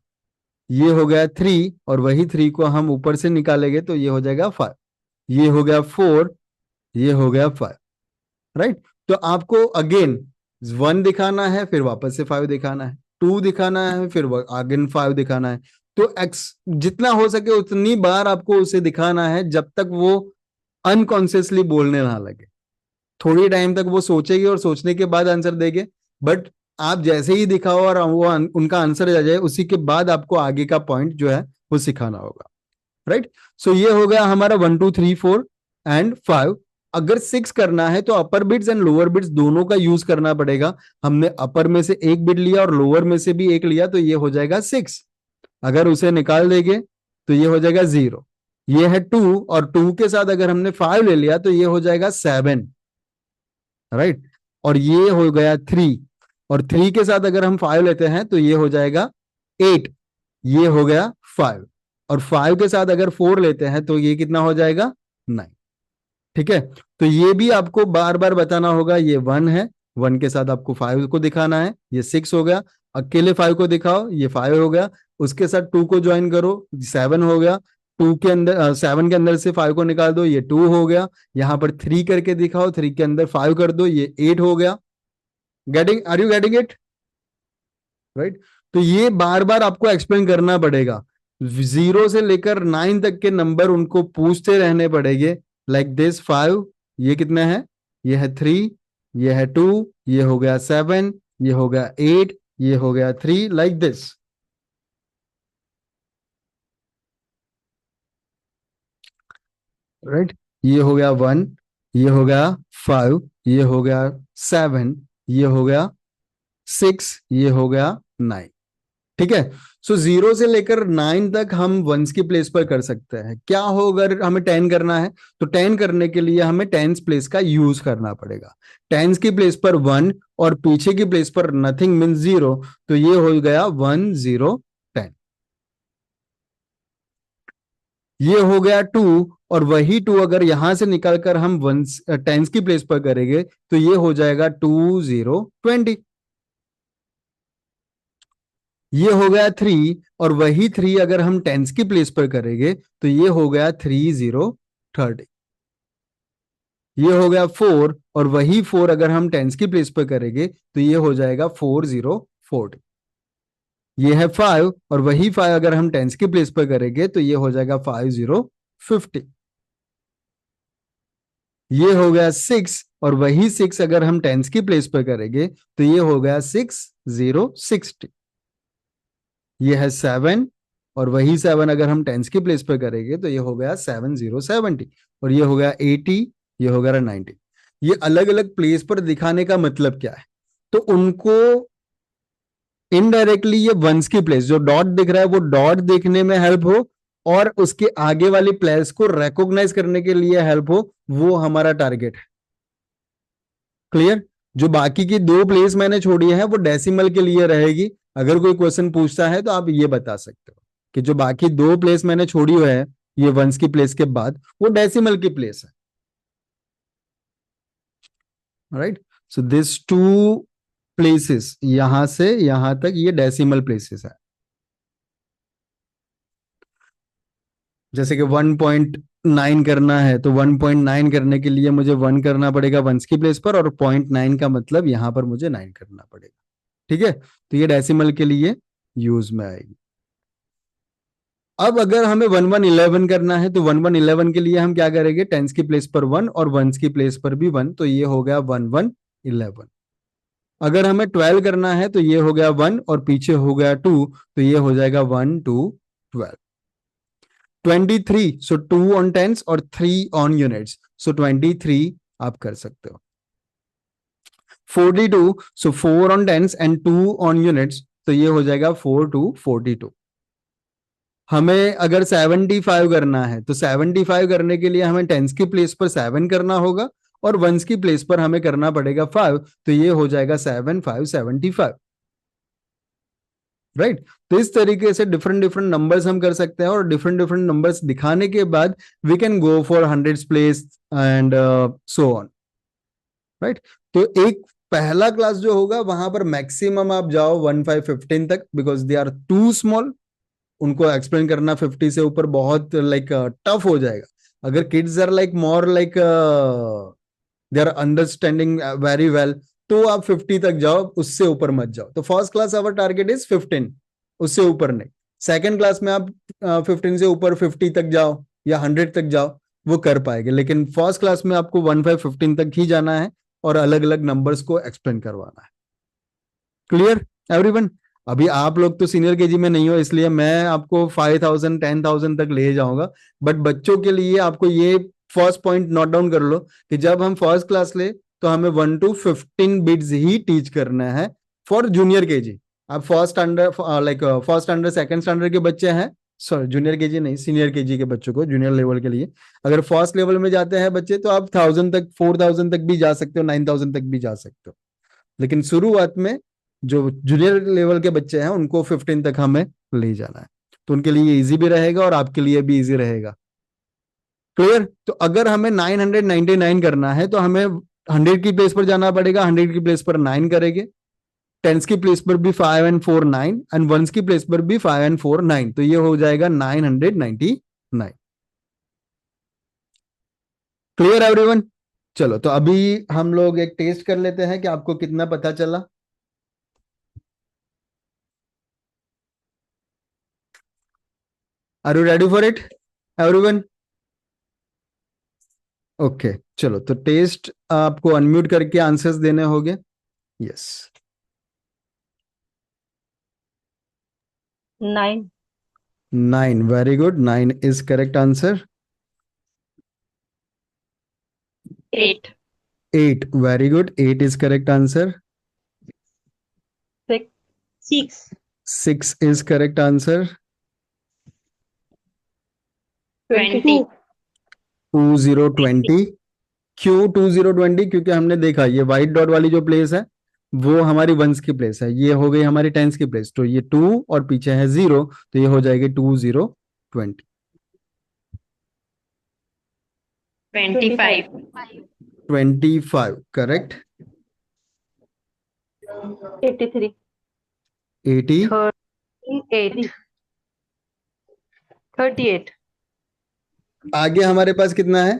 [SPEAKER 1] ये हो गया थ्री, और वही थ्री को हम ऊपर से निकालेंगे तो ये हो जाएगा फाइव। ये हो गया फोर, ये हो गया फाइव, राइट। तो आपको अगेन वन दिखाना है, फिर वापस से फाइव दिखाना है, टू दिखाना है, फिर अगेन फाइव दिखाना है। तो एक्स जितना हो सके उतनी बार आपको उसे दिखाना है जब तक वो अनकॉन्शियसली बोलने ना लगे। थोड़ी टाइम तक वो सोचेगी और सोचने के बाद आंसर देंगे, बट आप जैसे ही दिखाओ और वो उनका आंसर आ जाए, उसी के बाद आपको आगे का पॉइंट जो है वो सिखाना होगा, राइट। सो ये हो गया हमारा one two three four and five. अगर सिक्स करना है तो अपर बिट्स एंड लोअर बिट्स दोनों का यूज करना पड़ेगा। हमने अपर में से एक बिट लिया और लोअर में से भी एक लिया, तो ये हो जाएगा सिक्स। अगर उसे निकाल देंगे तो ये हो जाएगा जीरो। ये है टू, और टू के साथ अगर हमने फाइव ले लिया तो ये हो जाएगा सेवन, राइट। और ये हो गया थ्री, और थ्री के साथ अगर हम फाइव लेते हैं तो ये हो जाएगा एट। ये हो गया फाइव, और फाइव के साथ अगर फोर लेते हैं तो ये कितना हो जाएगा नाइन। ठीक है, तो ये भी आपको बार बार बताना होगा। ये वन है, वन के साथ आपको फाइव को दिखाना है, ये सिक्स हो गया। अकेले फाइव को दिखाओ, ये फाइव हो गया। उसके साथ टू को ज्वाइन करो, सेवन हो गया। टू के अंदर सेवन के अंदर से फाइव को निकाल दो, ये टू हो गया। यहां पर थ्री करके दिखाओ, थ्री के अंदर फाइव कर दो, ये एट हो गया। Getting, are you getting it, right. तो ये बार बार आपको एक्सप्लेन करना पड़ेगा। जीरो से लेकर नाइन तक के नंबर उनको पूछते रहने पड़ेंगे, लाइक दिस फाइव, ये कितना है, ये है थ्री, ये है टू, ये हो गया सेवन, ये हो गया एट, ये हो गया थ्री, लाइक दिस, राइट। ये हो गया वन, ये हो गया फाइव, ये हो गया सेवन, ये हो गया सिक्स, ये हो गया नाइन। ठीक है, सो जीरो से लेकर नाइन तक हम वंस की प्लेस पर कर सकते हैं। क्या हो अगर हमें टेन करना है, तो टेन करने के लिए हमें टेंस प्लेस का यूज करना पड़ेगा। टेंस की प्लेस पर वन और पीछे की प्लेस पर नथिंग मीन जीरो, तो ये हो गया वन जीरो टेन। ये हो गया टू, और वही टू अगर यहां से निकालकर हम वंस टेंस की प्लेस पर करेंगे तो ये हो जाएगा टू जीरो ट्वेंटी। ये हो गया थ्री, और वही थ्री अगर हम टेंस की प्लेस पर करेंगे तो ये हो गया थ्री जीरो थर्टी। ये हो गया फोर, और वही फोर अगर हम टेंस की प्लेस पर करेंगे तो ये हो जाएगा फोर जीरो फोर्टी। ये है फाइव, और वही फाइव अगर हम टेंस की प्लेस पर करेंगे तो ये हो जाएगा फाइव जीरो फिफ्टी। ये हो गया सिक्स, और वही सिक्स अगर हम टेंस की प्लेस पर करेंगे तो ये हो गया सिक्स जीरो सिक्सटी। ये है सेवन, और वही सेवन अगर हम टेंस की प्लेस पर करेंगे तो ये हो गया सेवन जीरो सेवेंटी। और ये हो गया एटी, ये हो गया नाइनटी। ये अलग अलग प्लेस पर दिखाने का मतलब क्या है? तो उनको इनडायरेक्टली ये वंस की प्लेस जो डॉट दिख रहा है वो डॉट देखने में हेल्प हो और उसके आगे वाली प्लेस को रिकॉग्नाइज करने के लिए हेल्प हो, वो हमारा टारगेट है। क्लियर? जो बाकी की दो प्लेस मैंने छोड़ी है वो डेसिमल के लिए रहेगी। अगर कोई क्वेश्चन पूछता है तो आप ये बता सकते हो कि जो बाकी दो प्लेस मैंने छोड़ी हुई है ये वंस की प्लेस के बाद, वो डेसिमल की प्लेस है। Right? So this two places, यहां से यहां तक ये डेसिमल प्लेसेस है। जैसे कि 1.9 करना है तो 1.9 करने के लिए मुझे 1 करना पड़ेगा वंस की प्लेस पर, और 0.9 का मतलब यहां पर मुझे 9 करना पड़ेगा। ठीक है? तो ये डेसिमल के लिए यूज में आएगी। अब अगर हमें 1111 करना है तो 1111 के लिए हम क्या करेंगे? टेंस की प्लेस पर 1 और वंस की प्लेस पर भी 1, तो ये हो गया 1111। अगर हमें 12 करना है तो ये हो गया 1 और पीछे हो गया 2, तो ये हो जाएगा 1 2 12। 23, सो 2 ऑन टेंस और 3 ऑन यूनिट्स, सो 23 आप कर सकते हो। 42, so 4 on tens and 2 on units, तो ये हो जाएगा 4 2 42। हमें अगर 75 करना है तो 75 करने के लिए हमें टेंस की प्लेस पर 7 करना होगा और वंस की प्लेस पर हमें करना पड़ेगा 5, तो ये हो जाएगा 7 5 75। राइट? तो इस तरीके से डिफरेंट डिफरेंट नंबर्स हम कर सकते हैं और डिफरेंट डिफरेंट नंबर्स दिखाने के बाद we can go for hundreds place and so on. Right? तो एक पहला क्लास जो होगा वहां पर मैक्सिमम आप जाओ 1 5 15 तक, because they are too small. उनको एक्सप्लेन करना 50 से ऊपर बहुत लाइक टफ हो जाएगा। अगर kids are like more like they are understanding very well, तो आप 50 तक जाओ, उससे ऊपर मत जाओ। तो first class our target is 15, उससे ऊपर नहीं। सेकंड क्लास में आप 15 से ऊपर 50 तक जाओ या 100 तक जाओ, वो कर पाएंगे। लेकिन फर्स्ट क्लास में आपको 1 5 15 तक ही जाना है और अलग अलग नंबर्स को एक्सप्लेन करवाना है। Clear everyone? अभी आप लोग तो सीनियर केजी में नहीं हो, इसलिए मैं आपको 5000 10,000 तक ले जाऊंगा। बट बच्चों के लिए आपको ये फर्स्ट पॉइंट नोट डाउन कर लो कि जब हम फर्स्ट क्लास ले तो हमें 1 to 15 बिट्स ही टीच करना है फॉर जूनियर केजी। आप first standard like first standard second standard के बच्चे हैं, सॉरी जूनियर केजी नहीं, सीनियर केजी के बच्चों को जूनियर लेवल के लिए। अगर फर्स्ट लेवल में जाते हैं बच्चे तो आप 1000 तक 4000 तक भी जा सकते हो, 9000 तक भी जा सकते हो। लेकिन शुरुआत में जो जूनियर लेवल के बच्चे हैं उनको 15 तक हमें ले जाना है, तो उनके लिए इजी भी रहेगा और आपके लिए भी इजी रहेगा। क्लियर? तो अगर हमें 999 करना है तो हमें 100 की प्लेस पर जाना पड़ेगा, 100 की प्लेस पर 9 करेंगे। टेंस की प्लेस पर भी 5 एंड 4 9, एंड वंस की प्लेस पर भी 5 एंड 4 9, तो ये हो जाएगा 999। Clear everyone? चलो तो अभी हम लोग एक टेस्ट कर लेते हैं कि आपको कितना पता चला। Are you ready for it everyone? Okay, चलो तो टेस्ट आपको अनम्यूट करके आंसर्स देने होंगे। Yes.
[SPEAKER 2] 9
[SPEAKER 1] 9, very good, 9 is correct answer.
[SPEAKER 2] 8
[SPEAKER 1] 8, very good, 8 is correct answer.
[SPEAKER 2] 6 6
[SPEAKER 1] 6 is correct answer.
[SPEAKER 2] 20
[SPEAKER 1] 2020। क्यों 2020? क्योंकि हमने देखा ये व्हाइट डॉट वाली जो प्लेस है वो हमारी वंस की प्लेस है, ये हो गई हमारी टेंस की प्लेस, तो ये 2 और पीछे है 0, तो ये हो जाएगी 2020।
[SPEAKER 2] 25
[SPEAKER 1] 25 करेक्ट।
[SPEAKER 2] 83
[SPEAKER 1] 80।
[SPEAKER 2] 38 38
[SPEAKER 1] आगे हमारे पास कितना है?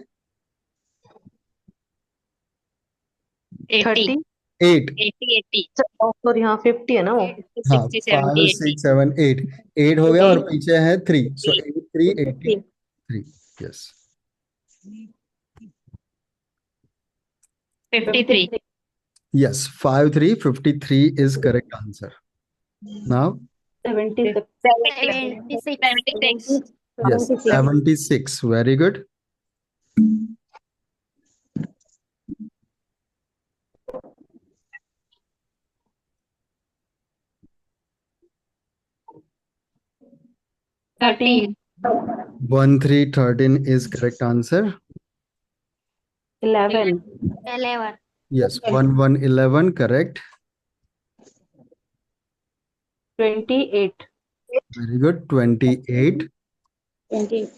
[SPEAKER 2] 30
[SPEAKER 1] 8।
[SPEAKER 2] 80 सॉरी, हाँ 50 है ना वो।
[SPEAKER 1] हाँ, 5 6 7 8, 8 हो गया और पीछे है 3, सो 8 3 83। Yes.
[SPEAKER 2] 53
[SPEAKER 1] yes, 5 3 53 is correct answer. Now
[SPEAKER 2] 76
[SPEAKER 1] yes, 76, very good.
[SPEAKER 2] 13.
[SPEAKER 1] 1313 is correct answer.
[SPEAKER 2] 11.
[SPEAKER 3] 11.
[SPEAKER 1] Yes, 1111 correct.
[SPEAKER 2] 28.
[SPEAKER 1] Very good. 28.
[SPEAKER 3] 20.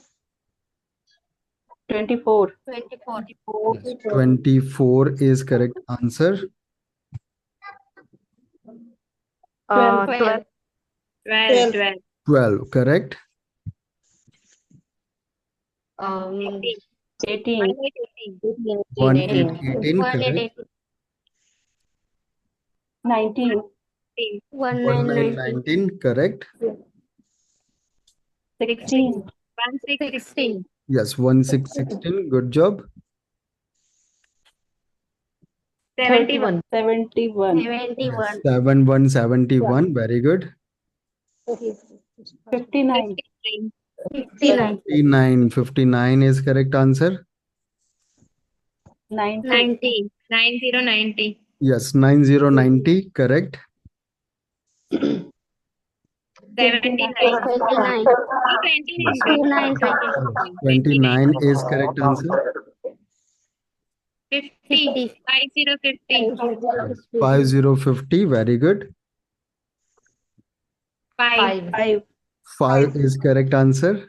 [SPEAKER 2] 24.
[SPEAKER 3] 24.
[SPEAKER 1] Yes, 24 is correct answer.
[SPEAKER 2] 12.
[SPEAKER 1] 12 correct.
[SPEAKER 2] 18.
[SPEAKER 1] 1818 correct.
[SPEAKER 2] 19.
[SPEAKER 1] 1919 correct.
[SPEAKER 2] 16.
[SPEAKER 3] 16.
[SPEAKER 1] Yes, 1616 good job.
[SPEAKER 2] 71.
[SPEAKER 3] 71.
[SPEAKER 1] 7171 very good.
[SPEAKER 2] 59.
[SPEAKER 3] 59.
[SPEAKER 1] 59 is correct answer.
[SPEAKER 2] 90.
[SPEAKER 3] 90.
[SPEAKER 1] Yes, 9090 correct.
[SPEAKER 2] 29.
[SPEAKER 3] 29.
[SPEAKER 1] 29 is correct answer.
[SPEAKER 3] 50.
[SPEAKER 1] 5050 very good.
[SPEAKER 3] 5.
[SPEAKER 2] 5.
[SPEAKER 1] 5 is correct answer.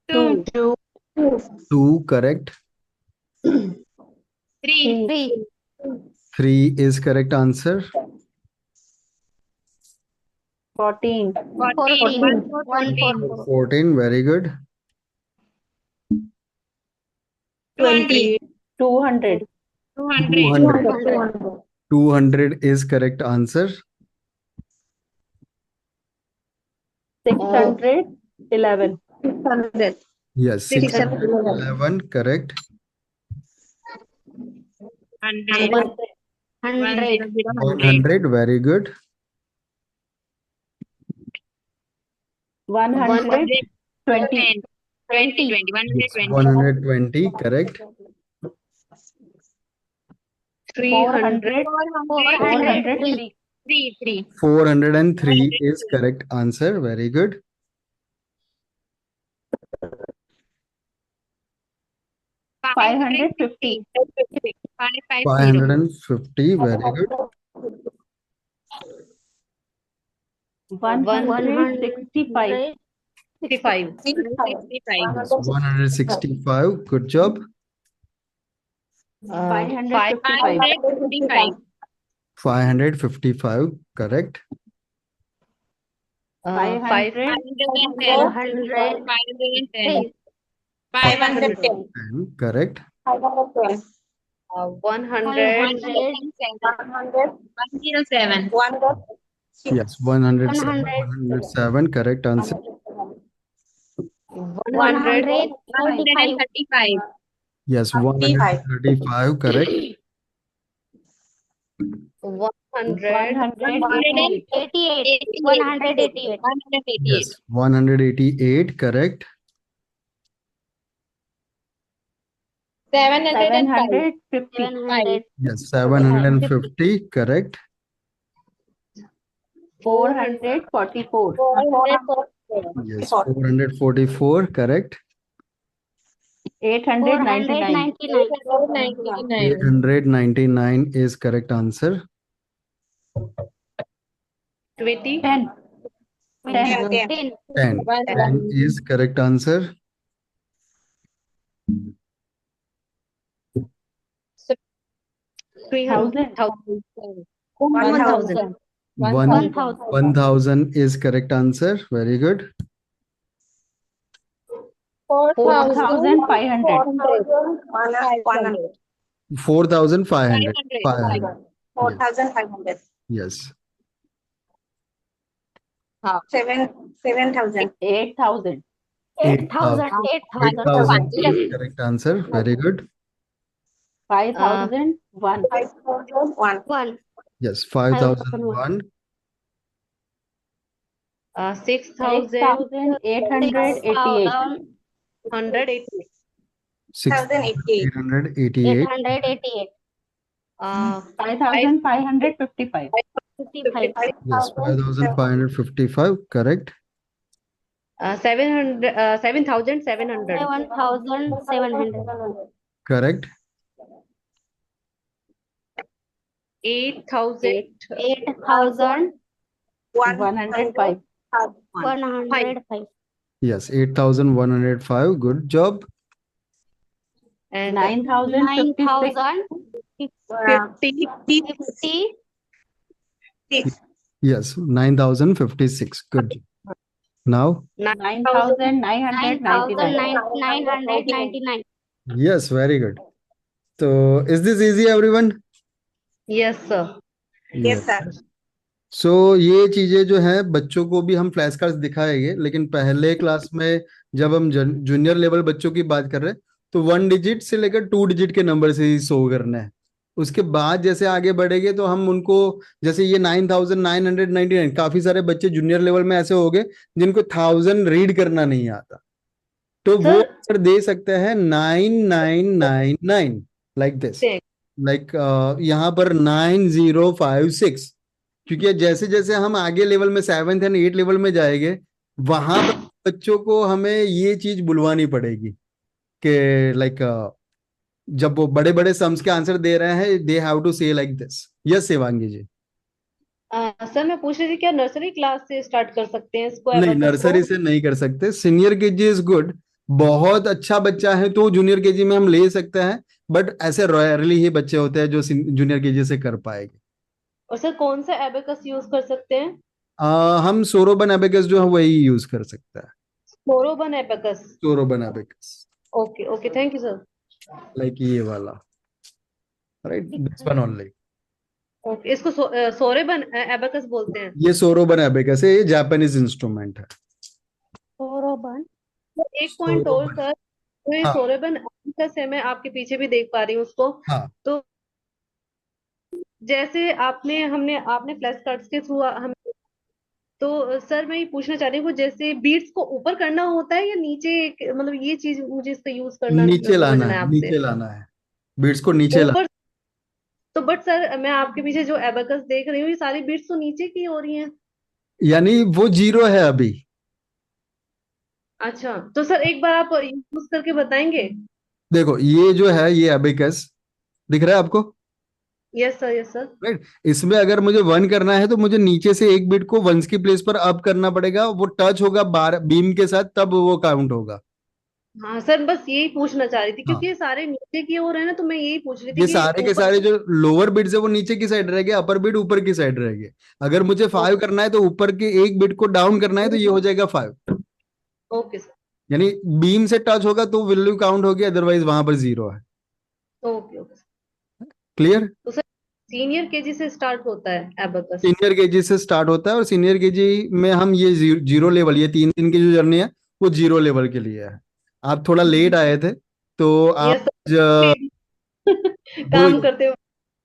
[SPEAKER 2] 2.
[SPEAKER 1] 2 correct.
[SPEAKER 3] 3.
[SPEAKER 1] 3 is correct answer.
[SPEAKER 2] 14.
[SPEAKER 3] 14.
[SPEAKER 1] 14 very good.
[SPEAKER 2] 20. 200.
[SPEAKER 1] 200 is correct answer.
[SPEAKER 2] 611.
[SPEAKER 1] Yes, 611 correct.
[SPEAKER 3] 100.
[SPEAKER 1] 100 very good.
[SPEAKER 2] 120.
[SPEAKER 1] 120 correct.
[SPEAKER 2] 400.
[SPEAKER 3] 403.
[SPEAKER 1] 403 is correct answer. Very good.
[SPEAKER 2] 550.
[SPEAKER 1] 550 very good.
[SPEAKER 2] 165.
[SPEAKER 1] 165 good job.
[SPEAKER 2] 555.
[SPEAKER 1] 555 correct.
[SPEAKER 2] 500.
[SPEAKER 3] 510.
[SPEAKER 1] And correct.
[SPEAKER 2] 100.
[SPEAKER 3] 107.
[SPEAKER 1] Yes, 107 107 correct answer.
[SPEAKER 3] 135.
[SPEAKER 1] Yes, 135 correct.
[SPEAKER 2] 188.
[SPEAKER 3] 188.
[SPEAKER 1] Yes, 188 correct.
[SPEAKER 2] 750.
[SPEAKER 1] Yes, 750 correct.
[SPEAKER 2] 444.
[SPEAKER 1] Yes, 444 correct.
[SPEAKER 2] 899.
[SPEAKER 1] 899 is correct answer.
[SPEAKER 2] 10.
[SPEAKER 3] 10.
[SPEAKER 1] 10 is correct answer.
[SPEAKER 2] 1000.
[SPEAKER 1] 1000 is correct answer. Very good.
[SPEAKER 2] 4500.
[SPEAKER 1] 4500. 500. Yes.
[SPEAKER 2] 8000.
[SPEAKER 1] 8000
[SPEAKER 3] 8,000.
[SPEAKER 1] is correct answer. Very good.
[SPEAKER 2] 5001.
[SPEAKER 3] 1.
[SPEAKER 1] Yes, 5001.
[SPEAKER 2] 6888.
[SPEAKER 1] 6888.
[SPEAKER 3] 888.
[SPEAKER 2] 5555.
[SPEAKER 3] 55.
[SPEAKER 1] Yes, 5555 correct.
[SPEAKER 2] 700 7,700
[SPEAKER 3] 7,700
[SPEAKER 1] correct.
[SPEAKER 2] 8,000
[SPEAKER 3] 8,105
[SPEAKER 2] 105
[SPEAKER 1] Yes, 8,105. Good job.
[SPEAKER 2] and
[SPEAKER 3] 9,056
[SPEAKER 2] 50
[SPEAKER 1] Yes, 9,056. Good job. Now,
[SPEAKER 2] 9,999
[SPEAKER 3] 9,999
[SPEAKER 1] yes, very good. So, is this easy, everyone?
[SPEAKER 2] yes sir
[SPEAKER 1] Yes. सो ये चीजें जो है बच्चों को भी हम flash cards दिखाएंगे, लेकिन पहले क्लास में जब हम जूनियर लेवल बच्चों की बात कर रहे हैं तो 1 डिजिट से लेकर 2 डिजिट के नंबर से ही शो करना है. उसके बाद जैसे आगे बढ़ेंगे तो हम उनको, जैसे ये 9,999, काफी सारे बच्चे जूनियर लेवल में ऐसे हो गए जिनको 1,000 रीड करना नहीं आता, तो वो
[SPEAKER 2] सर
[SPEAKER 1] आंसर दे सकते हैं 9,999 लाइक दिस.
[SPEAKER 2] ठीक
[SPEAKER 1] लाइक यहाँ पर 9,056, क्योंकि जैसे जैसे हम आगे लेवल में 7th एंड 8th लेवल में जाएंगे वहां पर बच्चों को हमें ये चीज बुलवानी पड़ेगी कि लाइक जब वो बड़े बड़े सम्स के आंसर दे रहे हैं they have to say like this. Yes Shivangi ji.
[SPEAKER 2] Sir मैं पूछ रही थी क्या नर्सरी क्लास से स्टार्ट कर सकते हैं इसको
[SPEAKER 1] नहीं,
[SPEAKER 2] abacus
[SPEAKER 1] नर्सरी
[SPEAKER 2] को?
[SPEAKER 1] से नहीं कर सकते. Senior KG is good. बहुत अच्छा बच्चा है तो जूनियर केजी में हम ले सकते हैं, बट ऐसे रॉयरली ही बच्चे होते हैं जो जूनियर केजी से कर पाएंगे.
[SPEAKER 2] और सर कौन सा एबेकस यूज कर सकते हैं?
[SPEAKER 1] हम सोरोबन एबेकस जो है वही यूज कर सकता है.
[SPEAKER 2] Soroban abacus.
[SPEAKER 1] Soroban abacus,
[SPEAKER 2] okay okay thank you sir.
[SPEAKER 1] Like ये वाला, right, this one only.
[SPEAKER 2] Okay इसको सोरेबन एबेकस बोलते हैं.
[SPEAKER 1] ये सोरोबन एबेकस है, ये जापानीज इंस्ट्रूमेंट है.
[SPEAKER 3] Soroban
[SPEAKER 2] एक पॉइंट और
[SPEAKER 1] सोरोबन.
[SPEAKER 2] सर, तो ये
[SPEAKER 1] हाँ
[SPEAKER 2] सोरेबन एबेकस है, मैं आपके पीछे भी देख पा रही हूँ उसको.
[SPEAKER 1] हाँ.
[SPEAKER 2] तो जैसे आपने फ्लैश कार्ड्स के थ्रू हम, तो सर मैं ये पूछना चाह रही हूँ जैसे बीट्स को ऊपर करना होता है या नीचे, मतलब ये चीज मुझे इसका यूज करना
[SPEAKER 1] नीचे लाना
[SPEAKER 2] समझना है
[SPEAKER 1] है,
[SPEAKER 2] आपसे.
[SPEAKER 1] नीचे लाना है, बीट्स को नीचे लाना.
[SPEAKER 2] ऊपर. तो बट सर मैं आपके पीछे जो एबेकस देख रही हूँ ये सारी बीट्स तो नीचे की हो रही हैं.
[SPEAKER 1] यानी वो जीरो है अभी.
[SPEAKER 2] अच्छा तो सर एक बार आप यूज करके बताएंगे.
[SPEAKER 1] देखो ये जो है ये एबेकस दिख रहा है आपको,
[SPEAKER 2] yes sir yes sir.
[SPEAKER 1] Right. इसमें अगर मुझे 1 करना है तो मुझे नीचे से एक बिट को वंस की प्लेस पर अप करना पड़ेगा, वो टच होगा बार बीम के साथ तब वो काउंट होगा.
[SPEAKER 2] हाँ सर बस यही पूछना चाह रही थी
[SPEAKER 1] हाँ,
[SPEAKER 2] क्योंकि ये सारे नीचे की ओर है ना, तो मैं यही पूछ रही थी
[SPEAKER 1] ये
[SPEAKER 2] कि
[SPEAKER 1] सारे के
[SPEAKER 2] ऊपर.
[SPEAKER 1] सारे जो लोअर बिट्स है वो नीचे की साइड रहेंगे, अपर बिट ऊपर की साइड रहेंगे. अगर मुझे 5 करना है तो ऊपर के एक बिट को डाउन करना है तो ये हो जाएगा 5.
[SPEAKER 2] Okay sir.
[SPEAKER 1] यानी बीम से टच होगा तो वैल्यू काउंट होगी, अदरवाइज वहां पर जीरो है.
[SPEAKER 2] Okay okay.
[SPEAKER 1] क्लियर.
[SPEAKER 2] तो सर सीनियर केजी से स्टार्ट होता है एबेकस.
[SPEAKER 1] सीनियर केजी से स्टार्ट होता है, और सीनियर केजी में हम ये जीरो लेवल, ये 3 दिन की जो जर्नी है वो जीरो लेवल के लिए है. आप थोड़ा लेट आए थे तो
[SPEAKER 2] यस
[SPEAKER 1] आप
[SPEAKER 2] सर.
[SPEAKER 1] वो,
[SPEAKER 2] काम करते हुए.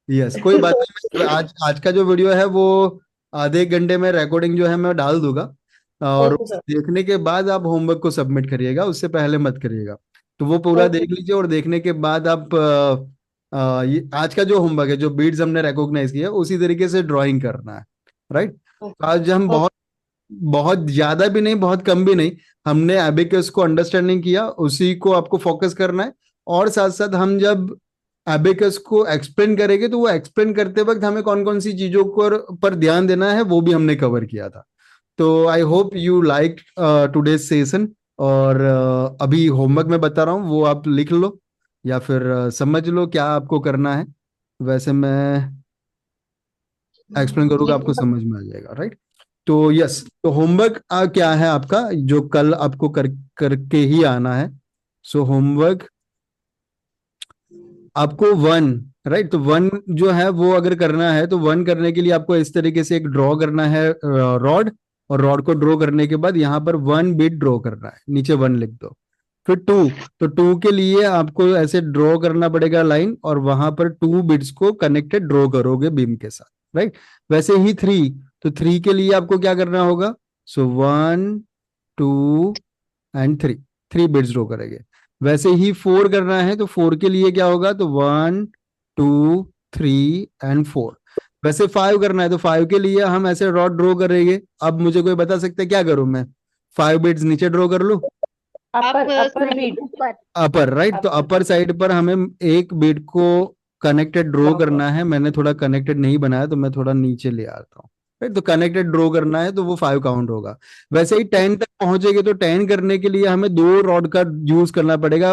[SPEAKER 1] यस कोई बात नहीं. आज आज का जो वीडियो है वो आधे एक घंटे में रिकॉर्डिंग जो है मैं डाल दूंगा, और
[SPEAKER 2] ओके सर.
[SPEAKER 1] देखने के बाद आप होमवर्क को सबमिट करिएगा, उससे पहले मत करिएगा. तो वो पूरा
[SPEAKER 2] ओके.
[SPEAKER 1] देख लीजिए और देखने के बाद आप ये आज का जो होमवर्क है, जो बीड्स हमने रिकॉग्नाइज किया उसी तरीके से ड्राइंग करना है, राइट. तो आज हम
[SPEAKER 2] ओके.
[SPEAKER 1] बहुत बहुत ज्यादा भी नहीं बहुत कम भी नहीं, हमने एबेकस को अंडरस्टैंडिंग किया, उसी को आपको फोकस करना है. और साथ साथ हम जब एबेकस को एक्सप्लेन करेंगे तो वो एक्सप्लेन करते वक्त हमें कौन कौन सी चीजों पर ध्यान देना है वो भी हमने कवर किया था. तो I hope you like today's session. और अभी होमवर्क में बता रहा हूँ वो आप लिख लो या फिर समझ लो क्या आपको करना है. वैसे मैं एक्सप्लेन करूंगा, आपको समझ में आ जाएगा, राइट. तो यस, तो होमवर्क क्या है आपका जो कल आपको करके ही आना है. सो होमवर्क आपको 1, राइट. तो 1 जो है वो अगर करना है तो 1 करने के लिए आपको इस तरीके से एक ड्रॉ करना है रॉड, और रॉड को ड्रॉ करने के बाद यहाँ पर 1 बिट ड्रॉ करना है, नीचे 1 लिख दो. फिर 2, तो 2 के लिए आपको ऐसे ड्रॉ करना पड़ेगा लाइन, और वहां पर 2 बिट्स को कनेक्टेड ड्रॉ करोगे बीम के साथ, राइट. वैसे ही 3, तो 3 के लिए आपको क्या करना होगा. सो 1 2 एंड 3, 3 बिट्स ड्रॉ करेंगे. वैसे ही 4 करना है तो 4 के लिए क्या होगा, तो 1 2 3 एंड 4. वैसे 5 करना है तो 5 के लिए हम ऐसे रॉड ड्रॉ करेंगे. अब मुझे कोई बता सकता है क्या करूं मैं. 5 बीट्स नीचे ड्रॉ कर लो,
[SPEAKER 3] अपर बीट
[SPEAKER 1] अपर, राइट। तो अपर साइड पर हमें एक बीट को कनेक्टेड ड्रॉ करना है। मैंने थोड़ा कनेक्टेड नहीं बनाया तो मैं थोड़ा नीचे ले आता हूँ, राइट। तो कनेक्टेड ड्रॉ करना है तो वो 5 काउंट होगा। वैसे ही 10 तक पहुंचेंगे तो 10 करने के लिए हमें 2 रॉड का यूज करना पड़ेगा,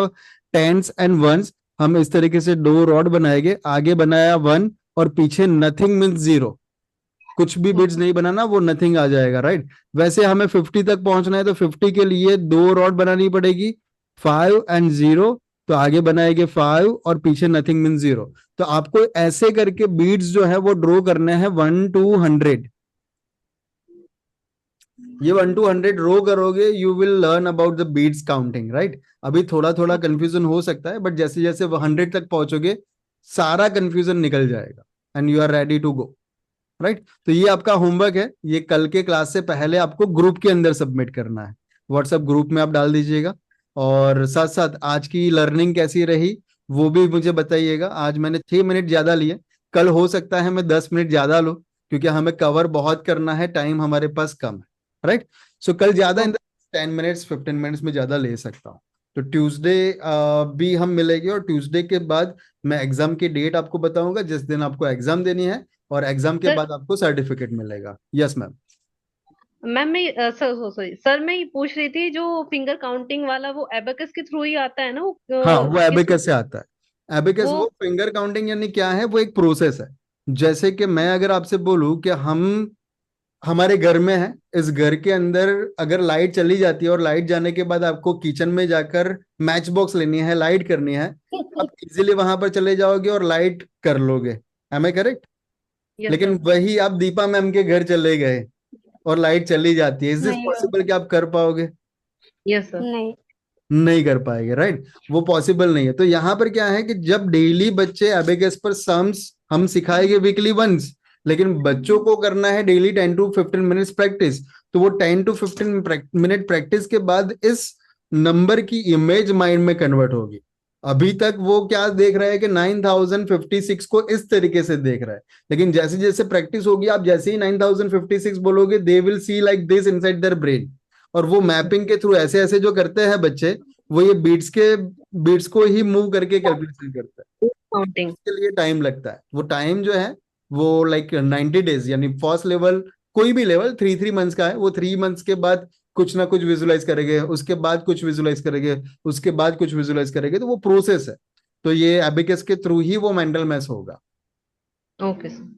[SPEAKER 1] 10s एंड 1s। हम इस तरीके से 2 रॉड बनाएंगे, आगे बनाया 1 और पीछे नथिंग मीन्स 0, कुछ भी बिट्स नहीं बनाना, वो नथिंग आ जाएगा, राइट। वैसे हमें 50 तक पहुंचना है तो 50 के लिए 2 रॉड बनानी पड़ेगी, 5 एंड 0। तो आगे बनाएंगे 5 और पीछे नथिंग मीन 0। तो आपको ऐसे करके बीट्स जो है वो ड्रॉ करने हैं 1 to 100। ये 1 to 100 ड्रॉ करोगे, you will learn about the beats counting, right. अभी थोड़ा थोड़ा कंफ्यूजन हो सकता है, बट जैसे जैसे 100 तक पहुंचोगे सारा कंफ्यूजन निकल जाएगा and you are ready to go, right. तो ये आपका होमवर्क है, ये कल के क्लास से पहले आपको ग्रुप के अंदर सबमिट करना है, व्हाट्सएप ग्रुप में आप डाल दीजिएगा। और साथ साथ आज की लर्निंग कैसी रही वो भी मुझे बताइएगा। आज मैंने 6 मिनट ज्यादा लिए, कल हो सकता है मैं 10 मिनट ज्यादा लूं, क्योंकि हमें कवर बहुत करना है, टाइम हमारे पास कम है, राइट। सो कल ज्यादा इन 10 मिनट्स 15 मिनट्स में ज्यादा ले सकता हूँ। तो ट्यूसडे भी हम मिलेंगे, और ट्यूसडे के बाद मैं एग्जाम की डेट आपको बताऊंगा जिस दिन आपको एग्जाम देनी है, और एग्जाम के
[SPEAKER 2] सर
[SPEAKER 1] बाद आपको सर्टिफिकेट मिलेगा। Yes ma'am.
[SPEAKER 2] मैम मैं सर सॉरी सर, मैं ये पूछ रही थी जो फिंगर काउंटिंग वाला वो एबेकस के थ्रू ही आता है ना, वो
[SPEAKER 1] हाँ, वो
[SPEAKER 2] किस
[SPEAKER 1] एबेकस से आता है। एबेकस
[SPEAKER 2] वो
[SPEAKER 1] वो फिंगर काउंटिंग यानी क्या है, वो एक प्रोसेस है। जैसे कि मैं अगर आपसे बोलूं कि हम हमारे घर में है, इस घर के अंदर अगर लाइट चली जाती है और लाइट जाने के बाद आपको किचन में जाकर मैच बॉक्स लेनी है, लाइट करनी है, आप इजीली वहां पर चले जाओगे और लाइट कर लोगे। Am I correct?
[SPEAKER 2] यस
[SPEAKER 1] लेकिन
[SPEAKER 2] सर।
[SPEAKER 1] वही आप दीपा मैम के घर चले गए और लाइट चली जाती है, इज दिस
[SPEAKER 3] नहीं
[SPEAKER 1] पॉसिबल कि आप कर पाओगे?
[SPEAKER 2] Yes sir.
[SPEAKER 3] नहीं
[SPEAKER 1] नहीं कर पाएंगे, राइट। वो पॉसिबल नहीं है। तो यहाँ पर क्या है कि जब डेली बच्चे एबेकस पर सम्स हम सिखाएंगे वीकली वंस, लेकिन बच्चों को करना है डेली 10 to 15 मिनट्स प्रैक्टिस। तो वो 10 to 15 मिनट प्रैक्टिस के बाद इस नंबर की इमेज माइंड में कन्वर्ट होगी। अभी तक वो क्या देख रहा है कि 9056 को इस तरीके से देख रहा है, लेकिन जैसे जैसे प्रैक्टिस होगी, आप जैसे ही 9056 बोलोगे, they will see like this inside their brain. और वो मैपिंग के थ्रू ऐसे ऐसे जो करते हैं बच्चे, वो ये बीट्स को ही मूव करके कैलकुलेशन करता है।
[SPEAKER 2] काउंटिंग।
[SPEAKER 1] इसके लिए टाइम लगता है। वो टाइम जो है वो लाइक 90 डेज, यानी फर्स्ट लेवल, कोई भी लेवल 3 मंथ्स का है। वो 3 मंथ्स के बाद कुछ ना कुछ विजुलाइज करेंगे, उसके बाद कुछ विजुलाइज करेंगे, उसके बाद कुछ विजुलाइज करेंगे। तो वो प्रोसेस है। तो ये एबिकस के थ्रू ही वो मेंटल मैथ्स होगा,
[SPEAKER 2] ओके सर।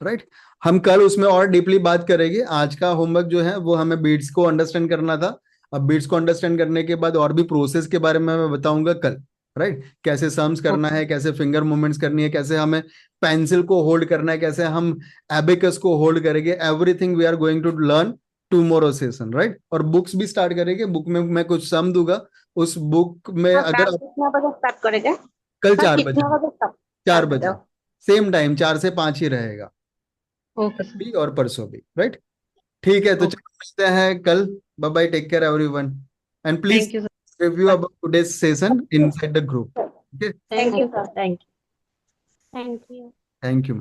[SPEAKER 1] राइट। हम कल उसमें और डीपली बात करेंगे। आज का होमवर्क जो है वो हमें बीट्स को अंडरस्टैंड करना था। अब बीट्स को अंडरस्टैंड करने के बाद और भी प्रोसेस के बारे में मैं बताऊंगा कल, राइट। कैसे सम्स करना है, कैसे फिंगर मूवमेंट्स करनी है, कैसे हमें पेंसिल को होल्ड करना है, कैसे हम एबिकस को होल्ड करेंगे। Everything we are going to learn tomorrow session, right. और बुक्स भी स्टार्ट करेंगे। बुक में मैं कुछ सम दूंगा, उस बुक में अगर आप
[SPEAKER 3] कितना बजे स्टार्ट करेंगे?
[SPEAKER 1] कल
[SPEAKER 3] हाँ,
[SPEAKER 1] 4
[SPEAKER 3] कितना
[SPEAKER 1] बजे,
[SPEAKER 3] बजे स्टार्ट
[SPEAKER 1] 4 बजे सेम टाइम, 4 से 5 ही रहेगा,
[SPEAKER 2] ओके सर।
[SPEAKER 1] भी और परसों भी, राइट। ठीक है, तो
[SPEAKER 2] ओके।
[SPEAKER 1] चलो मिलते हैं कल। Bye bye, take care everyone, and please
[SPEAKER 2] thank you sir.
[SPEAKER 1] Review
[SPEAKER 2] bye.
[SPEAKER 1] About today's session inside the group. Okay,
[SPEAKER 3] thank you sir, thank you.
[SPEAKER 1] Thank you ma'am.